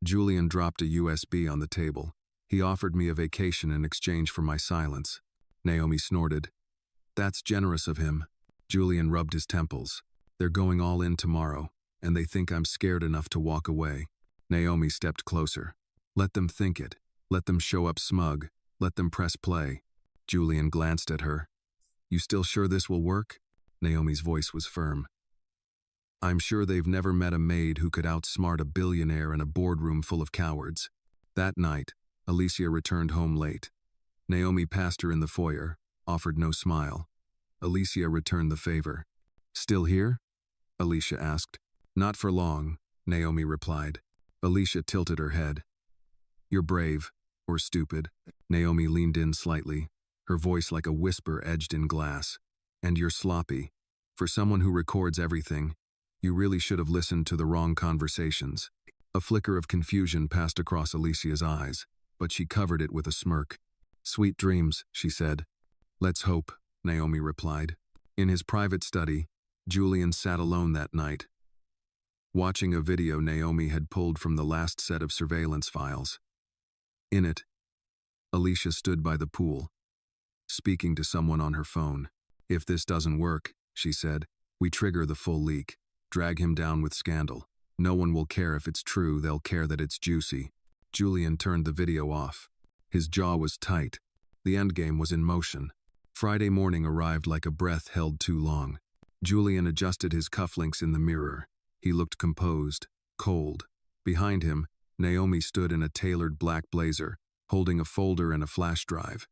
Julian dropped a USB on the table. "He offered me a vacation in exchange for my silence." Naomi snorted. "That's generous of him." Julian rubbed his temples. "They're going all in tomorrow, and they think I'm scared enough to walk away." Naomi stepped closer. "Let them think it. Let them show up smug. Let them press play." Julian glanced at her. "You still sure this will work?" Naomi's voice was firm. "I'm sure they've never met a maid who could outsmart a billionaire in a boardroom full of cowards." That night, Alicia returned home late. Naomi passed her in the foyer, offered no smile. Alicia returned the favor. "Still here?" Alicia asked. "Not for long," Naomi replied. Alicia tilted her head. "You're brave, or stupid." Naomi leaned in slightly, her voice like a whisper edged in glass. "And you're sloppy. For someone who records everything, you really should have listened to the wrong conversations." A flicker of confusion passed across Alicia's eyes, but she covered it with a smirk. "Sweet dreams," she said. "Let's hope," Naomi replied. In his private study, Julian sat alone that night, watching a video Naomi had pulled from the last set of surveillance files. In it, Alicia stood by the pool, speaking to someone on her phone. "If this doesn't work," she said, "we trigger the full leak. Drag him down with scandal. No one will care if it's true, they'll care that it's juicy." Julian turned the video off. His jaw was tight. The endgame was in motion. Friday morning arrived like a breath held too long. Julian adjusted his cufflinks in the mirror. He looked composed, cold. Behind him, Naomi stood in a tailored black blazer, holding a folder and a flash drive.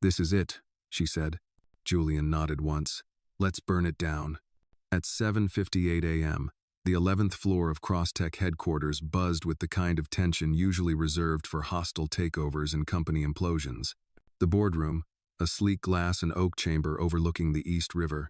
"This is it," she said. Julian nodded once. "Let's burn it down." At 7:58 a.m., the 11th floor of Crosstech headquarters buzzed with the kind of tension usually reserved for hostile takeovers and company implosions. The boardroom, a sleek glass and oak chamber overlooking the East River,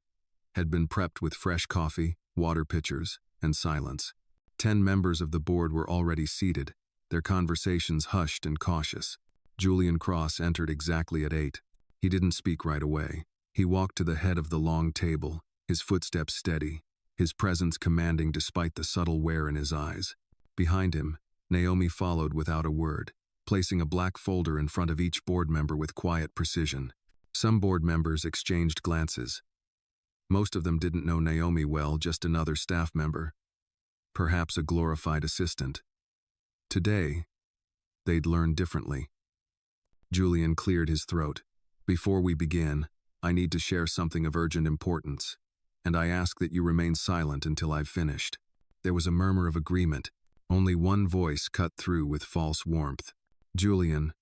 had been prepped with fresh coffee, water pitchers, and silence. 10 members of the board were already seated, their conversations hushed and cautious. Julian Cross entered exactly at 8. He didn't speak right away. He walked to the head of the long table, his footsteps steady, his presence commanding despite the subtle wear in his eyes. Behind him, Naomi followed without a word, placing a black folder in front of each board member with quiet precision. Some board members exchanged glances. Most of them didn't know Naomi well, just another staff member, perhaps a glorified assistant. Today, they'd learn differently. Julian cleared his throat. "Before we begin, I need to share something of urgent importance, and I ask that you remain silent until I've finished." There was a murmur of agreement. Only one voice cut through with false warmth. "Julian,"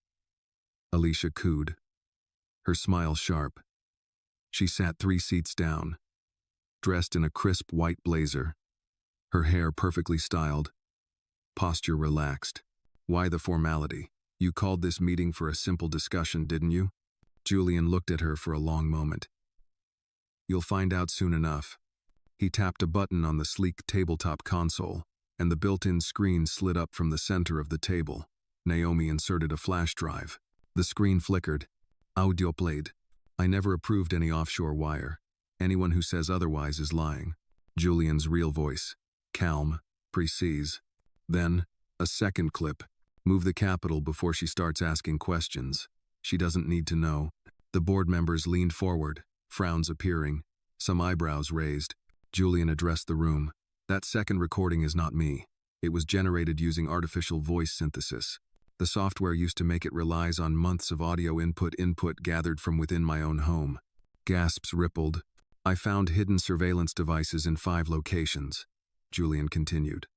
Alicia cooed. her smile sharp. She sat 3 seats down, dressed in a crisp white blazer, her hair perfectly styled, posture relaxed. Why the formality? You called this meeting for a simple discussion, didn't you? Julian looked at her for a long moment. You'll find out soon enough. He tapped a button on the sleek tabletop console, and the built-in screen slid up from the center of the table. Naomi inserted a flash drive. The screen flickered. Audio played. I never approved any offshore wire. Anyone who says otherwise is lying. Julian's real voice. Calm, precise. Then, a second clip. Move the capital before she starts asking questions. She doesn't need to know. The board members leaned forward, frowns appearing, some eyebrows raised. Julian addressed the room. That second recording is not me. It was generated using artificial voice synthesis. The software used to make it relies on months of audio input gathered from within my own home. Gasps rippled. I found hidden surveillance devices in 5 locations. Julian continued.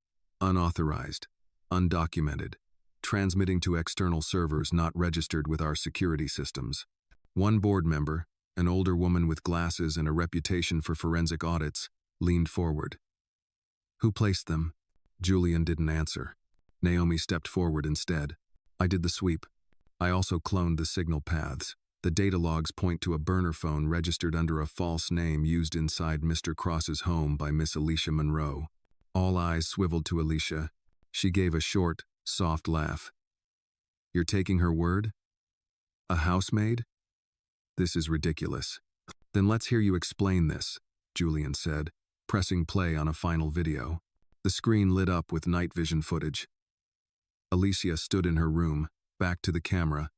Unauthorized. Undocumented. Transmitting to external servers not registered with our security systems. One board member, an older woman with glasses and a reputation for forensic audits, leaned forward. Who placed them? Julian didn't answer. Naomi stepped forward instead. I did the sweep. I also cloned the signal paths. The data logs point to a burner phone registered under a false name used inside Mr. Cross's home by Miss Alicia Monroe. All eyes swiveled to Alicia. She gave a short, soft laugh. You're taking her word? A housemaid? This is ridiculous. Then let's hear you explain this, Julian said, pressing play on a final video. The screen lit up with night vision footage. Alicia stood in her room, back to the camera.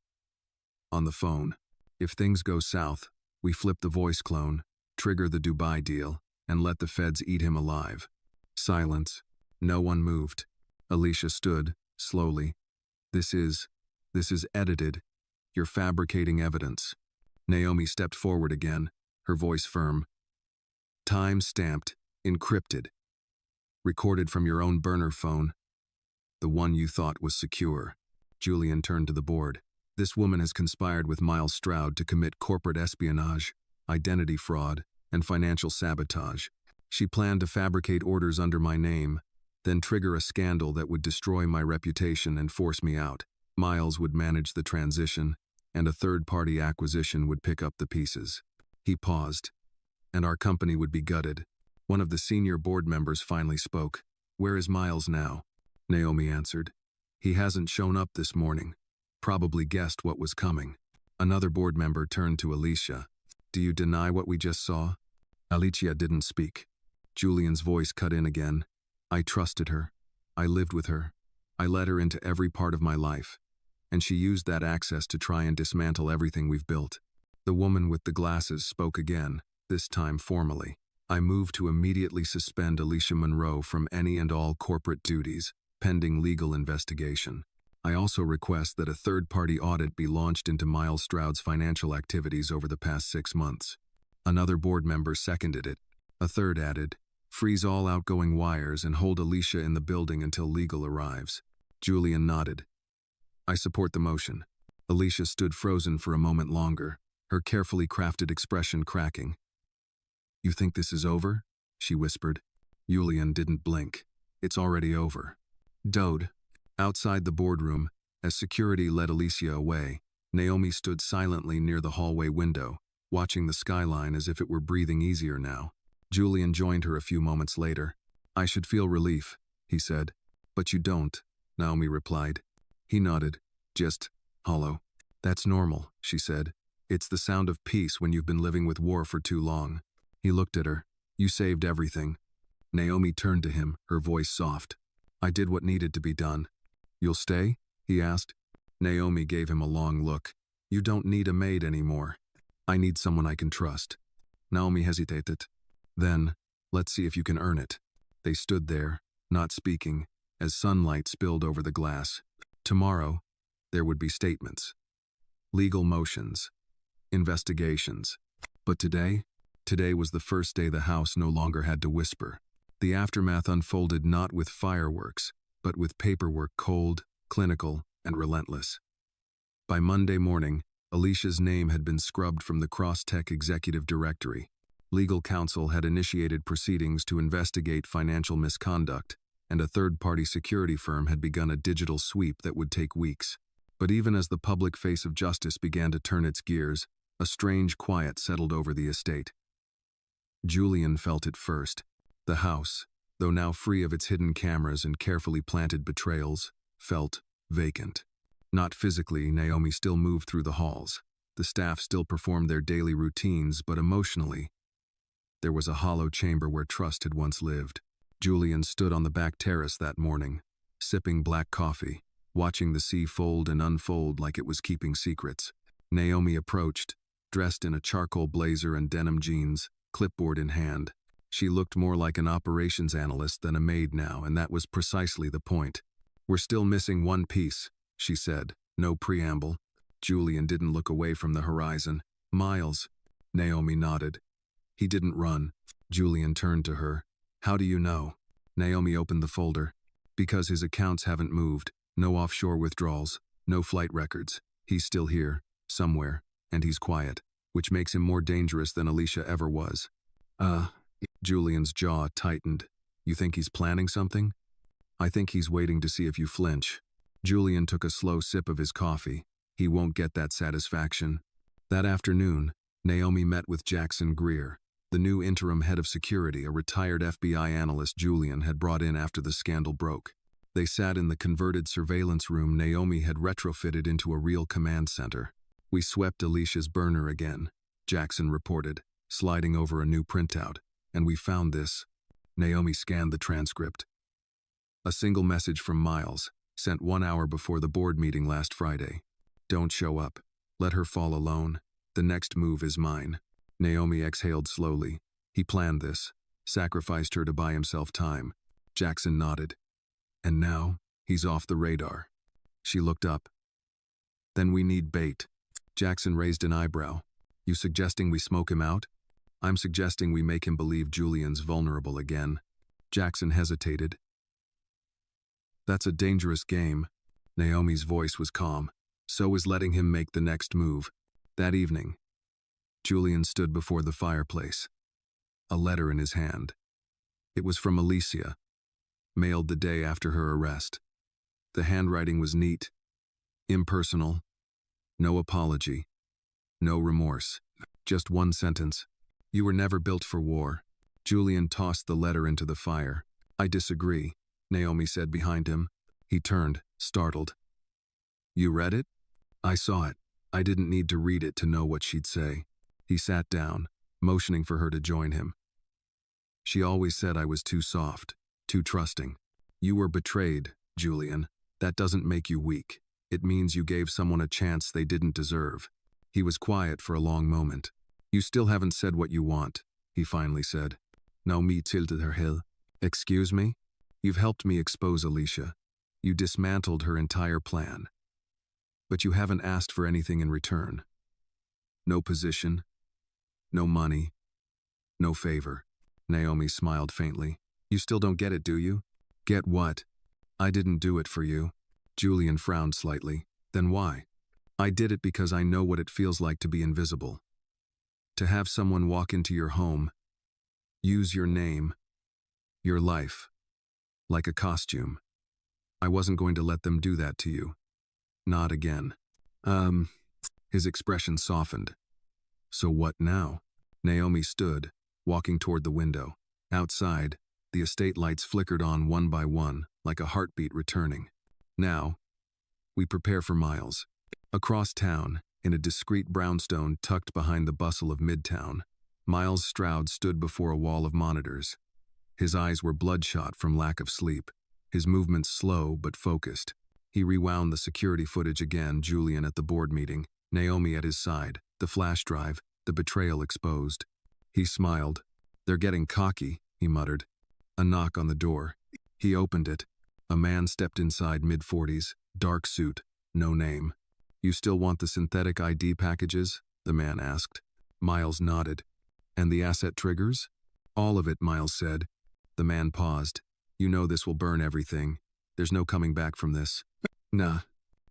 On the phone. If things go south, we flip the voice clone, trigger the Dubai deal, and let the feds eat him alive. Silence. No one moved. Alicia stood, slowly. This is edited. You're fabricating evidence. Naomi stepped forward again, her voice firm. Time-stamped, encrypted. Recorded from your own burner phone. The one you thought was secure. Julian turned to the board. This woman has conspired with Miles Stroud to commit corporate espionage, identity fraud, and financial sabotage. She planned to fabricate orders under my name, then trigger a scandal that would destroy my reputation and force me out. Miles would manage the transition, and a third-party acquisition would pick up the pieces. He paused, and our company would be gutted. One of the senior board members finally spoke. Where is Miles now? Naomi answered. He hasn't shown up this morning. Probably guessed what was coming. Another board member turned to Alicia. Do you deny what we just saw? Alicia didn't speak. Julian's voice cut in again. I trusted her. I lived with her. I let her into every part of my life. And she used that access to try and dismantle everything we've built. The woman with the glasses spoke again, this time formally. I moved to immediately suspend Alicia Monroe from any and all corporate duties, pending legal investigation. I also request that a third-party audit be launched into Miles Stroud's financial activities over the past 6 months. Another board member seconded it. A third added, freeze all outgoing wires and hold Alicia in the building until legal arrives. Julian nodded. I support the motion. Alicia stood frozen for a moment longer, her carefully crafted expression cracking. You think this is over? She whispered. Julian didn't blink. It's already over. Dode. Outside the boardroom, as security led Alicia away, Naomi stood silently near the hallway window, watching the skyline as if it were breathing easier now. Julian joined her a few moments later. I should feel relief, he said. But you don't, Naomi replied. He nodded. Just hollow. That's normal, she said. It's the sound of peace when you've been living with war for too long. He looked at her. You saved everything. Naomi turned to him, her voice soft. I did what needed to be done. You'll stay? He asked. Naomi gave him a long look. You don't need a maid anymore. I need someone I can trust. Naomi hesitated. Then, let's see if you can earn it. They stood there, not speaking, as sunlight spilled over the glass. Tomorrow, there would be statements. Legal motions. Investigations. But today was the first day the house no longer had to whisper. The aftermath unfolded not with fireworks, but with paperwork cold, clinical, and relentless. By Monday morning, Alicia's name had been scrubbed from the Crosstech executive directory. Legal counsel had initiated proceedings to investigate financial misconduct, and a third-party security firm had begun a digital sweep that would take weeks. But even as the public face of justice began to turn its gears, a strange quiet settled over the estate. Julian felt it first. The house, though now free of its hidden cameras and carefully planted betrayals, felt vacant. Not physically, Naomi still moved through the halls. The staff still performed their daily routines, but emotionally, there was a hollow chamber where trust had once lived. Julian stood on the back terrace that morning, sipping black coffee, watching the sea fold and unfold like it was keeping secrets. Naomi approached, dressed in a charcoal blazer and denim jeans, clipboard in hand. She looked more like an operations analyst than a maid now, and that was precisely the point. "We're still missing one piece," she said, no preamble. Julian didn't look away from the horizon. "Miles." Naomi nodded. "He didn't run." Julian turned to her. "How do you know?" Naomi opened the folder. "Because his accounts haven't moved. No offshore withdrawals. No flight records. He's still here, somewhere, and he's quiet, which makes him more dangerous than Alicia ever was." Julian's jaw tightened. "You think he's planning something?" "I think he's waiting to see if you flinch." Julian took a slow sip of his coffee. He won't get that satisfaction. That afternoon, Naomi met with Jackson Greer, the new interim head of security, a retired FBI analyst Julian had brought in after the scandal broke. They sat in the converted surveillance room Naomi had retrofitted into a real command center. "We swept Alicia's burner again," Jackson reported, sliding over a new printout. "And we found this." Naomi scanned the transcript. A single message from Miles, sent 1 hour before the board meeting last Friday. "Don't show up. Let her fall alone. The next move is mine." Naomi exhaled slowly. He planned this, sacrificed her to buy himself time. Jackson nodded. "And now, he's off the radar." She looked up. "Then we need bait." Jackson raised an eyebrow. "You suggesting we smoke him out?" "I'm suggesting we make him believe Julian's vulnerable again." Jackson hesitated. "That's a dangerous game." Naomi's voice was calm. "So is letting him make the next move." That evening, Julian stood before the fireplace, a letter in his hand. It was from Alicia, mailed the day after her arrest. The handwriting was neat, impersonal, no apology, no remorse. Just one sentence. "You were never built for war." Julian tossed the letter into the fire. "I disagree," Naomi said behind him. He turned, startled. "You read it?" "I saw it. I didn't need to read it to know what she'd say." He sat down, motioning for her to join him. "She always said I was too soft, too trusting. You were betrayed, Julian. That doesn't make you weak. It means you gave someone a chance they didn't deserve." He was quiet for a long moment. "You still haven't said what you want," he finally said. Naomi tilted her head. "Excuse me? You've helped me expose Alicia. You dismantled her entire plan. But you haven't asked for anything in return. No position, no money, no favor." Naomi smiled faintly. "You still don't get it, do you?" "Get what?" "I didn't do it for you." Julian frowned slightly. "Then why?" "I did it because I know what it feels like to be invisible. To have someone walk into your home, use your name, your life, like a costume. I wasn't going to let them do that to you. Not again." His expression softened. "So what now?" Naomi stood, walking toward the window. Outside, the estate lights flickered on one by one, like a heartbeat returning. "Now, we prepare for Miles." Across town, in a discreet brownstone tucked behind the bustle of Midtown, Miles Stroud stood before a wall of monitors. His eyes were bloodshot from lack of sleep, his movements slow but focused. He rewound the security footage again, Julian at the board meeting, Naomi at his side, the flash drive, the betrayal exposed. He smiled. "They're getting cocky," he muttered. A knock on the door. He opened it. A man stepped inside, mid-40s, dark suit, no name. "You still want the synthetic ID packages?" the man asked. Miles nodded. "And the asset triggers?" "All of it," Miles said. The man paused. "You know this will burn everything. There's no coming back from this." "Nah."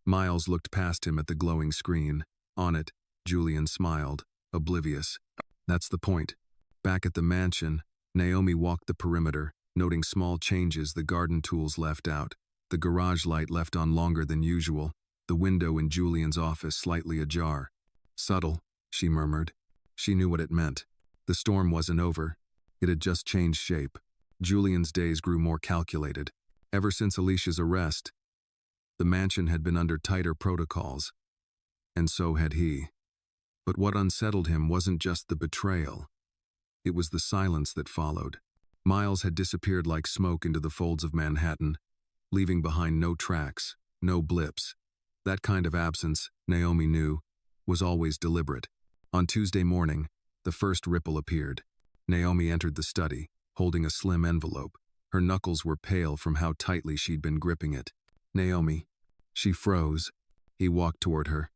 Miles looked past him at the glowing screen. On it, Julian smiled, oblivious. That's the point. Back at the mansion, Naomi walked the perimeter, noting small changes: the garden tools left out, the garage light left on longer than usual, the window in Julian's office slightly ajar. Subtle, she murmured. She knew what it meant. The storm wasn't over. It had just changed shape. Julian's days grew more calculated. Ever since Alicia's arrest, the mansion had been under tighter protocols. And so had he. But what unsettled him wasn't just the betrayal. It was the silence that followed. Miles had disappeared like smoke into the folds of Manhattan, leaving behind no tracks, no blips. That kind of absence, Naomi knew, was always deliberate. On Tuesday morning, the first ripple appeared. Naomi entered the study, holding a slim envelope. Her knuckles were pale from how tightly she'd been gripping it. Naomi. She froze. He walked toward her.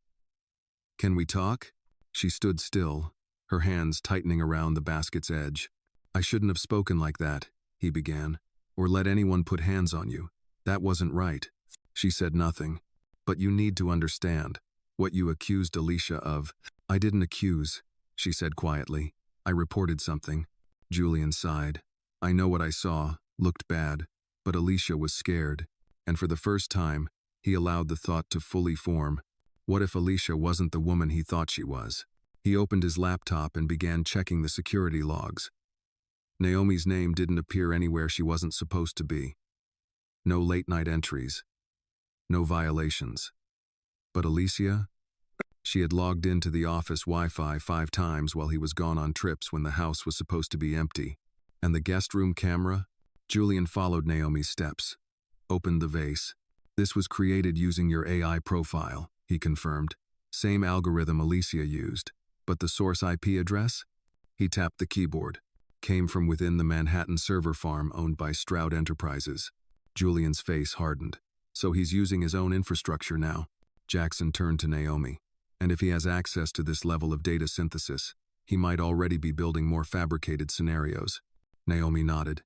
Can we talk? She stood still, her hands tightening around the basket's edge. I shouldn't have spoken like that, he began, or let anyone put hands on you. That wasn't right. She said nothing. But you need to understand what you accused Alicia of. I didn't accuse, she said quietly. I reported something. Julian sighed. I know what I saw, looked bad, but Alicia was scared, and for the first time, he allowed the thought to fully form. What if Alicia wasn't the woman he thought she was? He opened his laptop and began checking the security logs. Naomi's name didn't appear anywhere she wasn't supposed to be. No late-night entries. No violations. But Alicia? She had logged into the office Wi-Fi 5 times while he was gone on trips when the house was supposed to be empty. And the guest room camera? Julian followed Naomi's steps. Opened the vase. This was created using your AI profile, he confirmed. Same algorithm Alicia used. But the source IP address? He tapped the keyboard. Came from within the Manhattan server farm owned by Stroud Enterprises. Julian's face hardened. So he's using his own infrastructure now. Jackson turned to Naomi. And if he has access to this level of data synthesis, he might already be building more fabricated scenarios. Naomi nodded.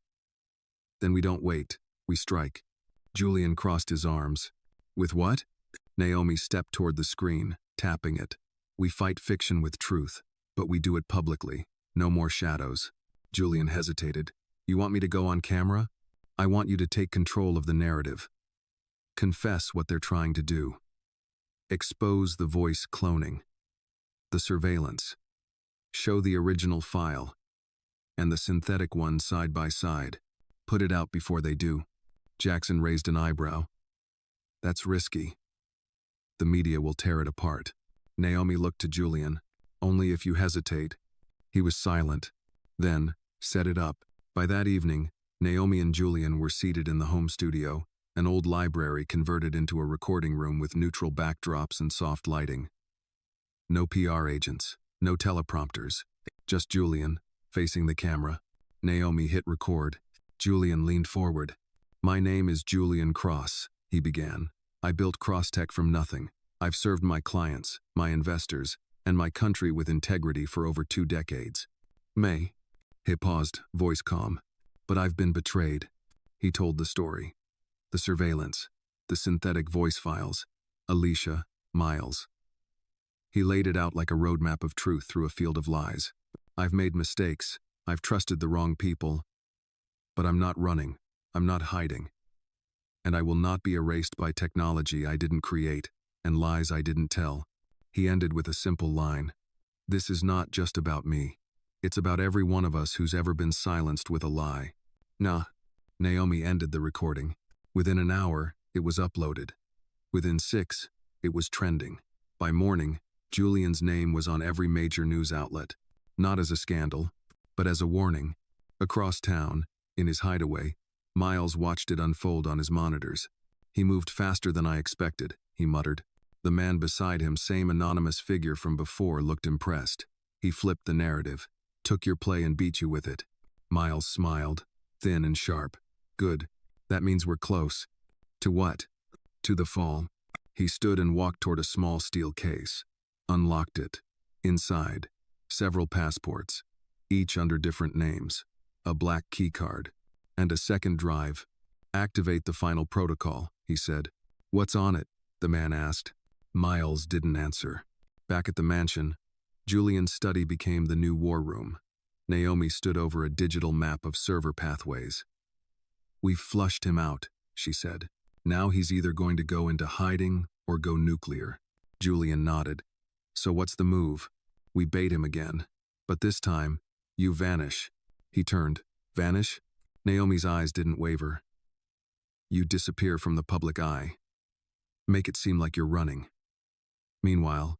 Then we don't wait, we strike. Julian crossed his arms. With what? Naomi stepped toward the screen, tapping it. We fight fiction with truth, but we do it publicly. No more shadows. Julian hesitated. You want me to go on camera? I want you to take control of the narrative. Confess what they're trying to do. Expose the voice cloning. The surveillance. Show the original file. And the synthetic one side by side. Put it out before they do. Jackson raised an eyebrow. That's risky. The media will tear it apart. Naomi looked to Julian. Only if you hesitate. He was silent. Then, set it up. By that evening, Naomi and Julian were seated in the home studio, an old library converted into a recording room with neutral backdrops and soft lighting. No PR agents, no teleprompters, just Julian, facing the camera. Naomi hit record. Julian leaned forward. My name is Julian Cross, he began. I built Crosstech from nothing. I've served my clients, my investors, and my country with integrity for over 2 decades. May. He paused, voice calm. But I've been betrayed. He told the story. The surveillance, the synthetic voice files, Alicia, Miles. He laid it out like a roadmap of truth through a field of lies. I've made mistakes. I've trusted the wrong people. But I'm not running. I'm not hiding. And I will not be erased by technology I didn't create and lies I didn't tell. He ended with a simple line. This is not just about me. It's about every one of us who's ever been silenced with a lie. Nah. Naomi ended the recording. Within an hour, it was uploaded. Within 6, it was trending. By morning, Julian's name was on every major news outlet. Not as a scandal, but as a warning. Across town, in his hideaway, Miles watched it unfold on his monitors. He moved faster than I expected, he muttered. The man beside him, same anonymous figure from before, looked impressed. He flipped the narrative. Took your play and beat you with it. Miles smiled, thin and sharp. Good. That means we're close. To what? To the fall. He stood and walked toward a small steel case. Unlocked it. Inside, several passports, each under different names. A black key card. And a second drive. Activate the final protocol, he said. What's on it? The man asked. Miles didn't answer. Back at the mansion, Julian's study became the new war room. Naomi stood over a digital map of server pathways. "We've flushed him out," she said. "Now he's either going to go into hiding or go nuclear." Julian nodded. "So what's the move?" "We bait him again. But this time, you vanish." He turned. "Vanish?" Naomi's eyes didn't waver. "You disappear from the public eye. Make it seem like you're running. Meanwhile,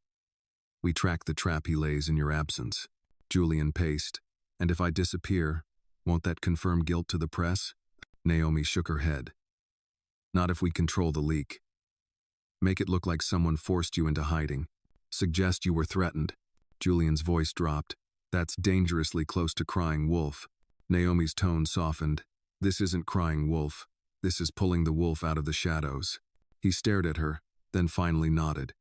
we track the trap he lays in your absence." Julian paced. "And if I disappear, won't that confirm guilt to the press?" Naomi shook her head. "Not if we control the leak. Make it look like someone forced you into hiding. Suggest you were threatened." Julian's voice dropped. "That's dangerously close to crying wolf." Naomi's tone softened. "This isn't crying wolf. This is pulling the wolf out of the shadows." He stared at her, then finally nodded.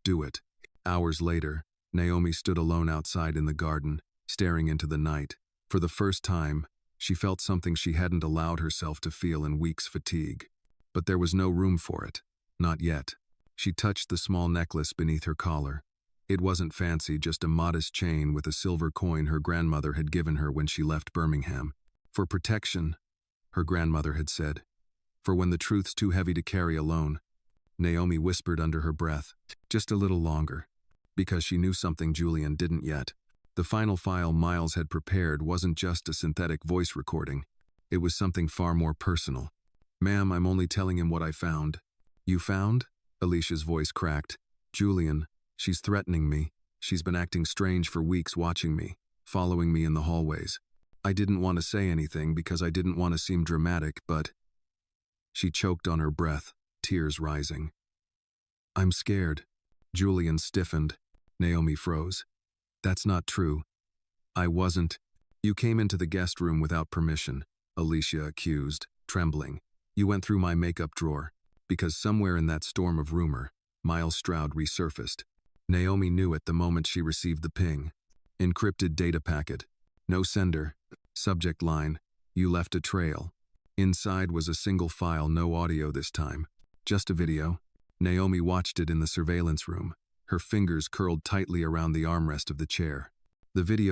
"Do it." Hours later, Naomi stood alone outside in the garden, staring into the night. For the first time, she felt something she hadn't allowed herself to feel in weeks' fatigue. But there was no room for it. Not yet. She touched the small necklace beneath her collar. It wasn't fancy, just a modest chain with a silver coin her grandmother had given her when she left Birmingham. "For protection," her grandmother had said. "For when the truth's too heavy to carry alone." Naomi whispered under her breath, "Just a little longer." Because she knew something Julian didn't yet. The final file Miles had prepared wasn't just a synthetic voice recording. It was something far more personal. "Ma'am, I'm only telling him what I found." "You found?" Alicia's voice cracked. "Julian, she's threatening me. She's been acting strange for weeks, watching me, following me in the hallways. I didn't want to say anything because I didn't want to seem dramatic, but..." She choked on her breath, tears rising. "I'm scared." Julian stiffened. Naomi froze. "That's not true." "I wasn't." "You came into the guest room without permission," Alicia accused, trembling. "You went through my makeup drawer." Because somewhere in that storm of rumor, Miles Stroud resurfaced. Naomi knew it the moment she received the ping. Encrypted data packet. No sender. Subject line, "You left a trail." Inside was a single file, no audio this time. Just a video. Naomi watched it in the surveillance room, her fingers curled tightly around the armrest of the chair. The video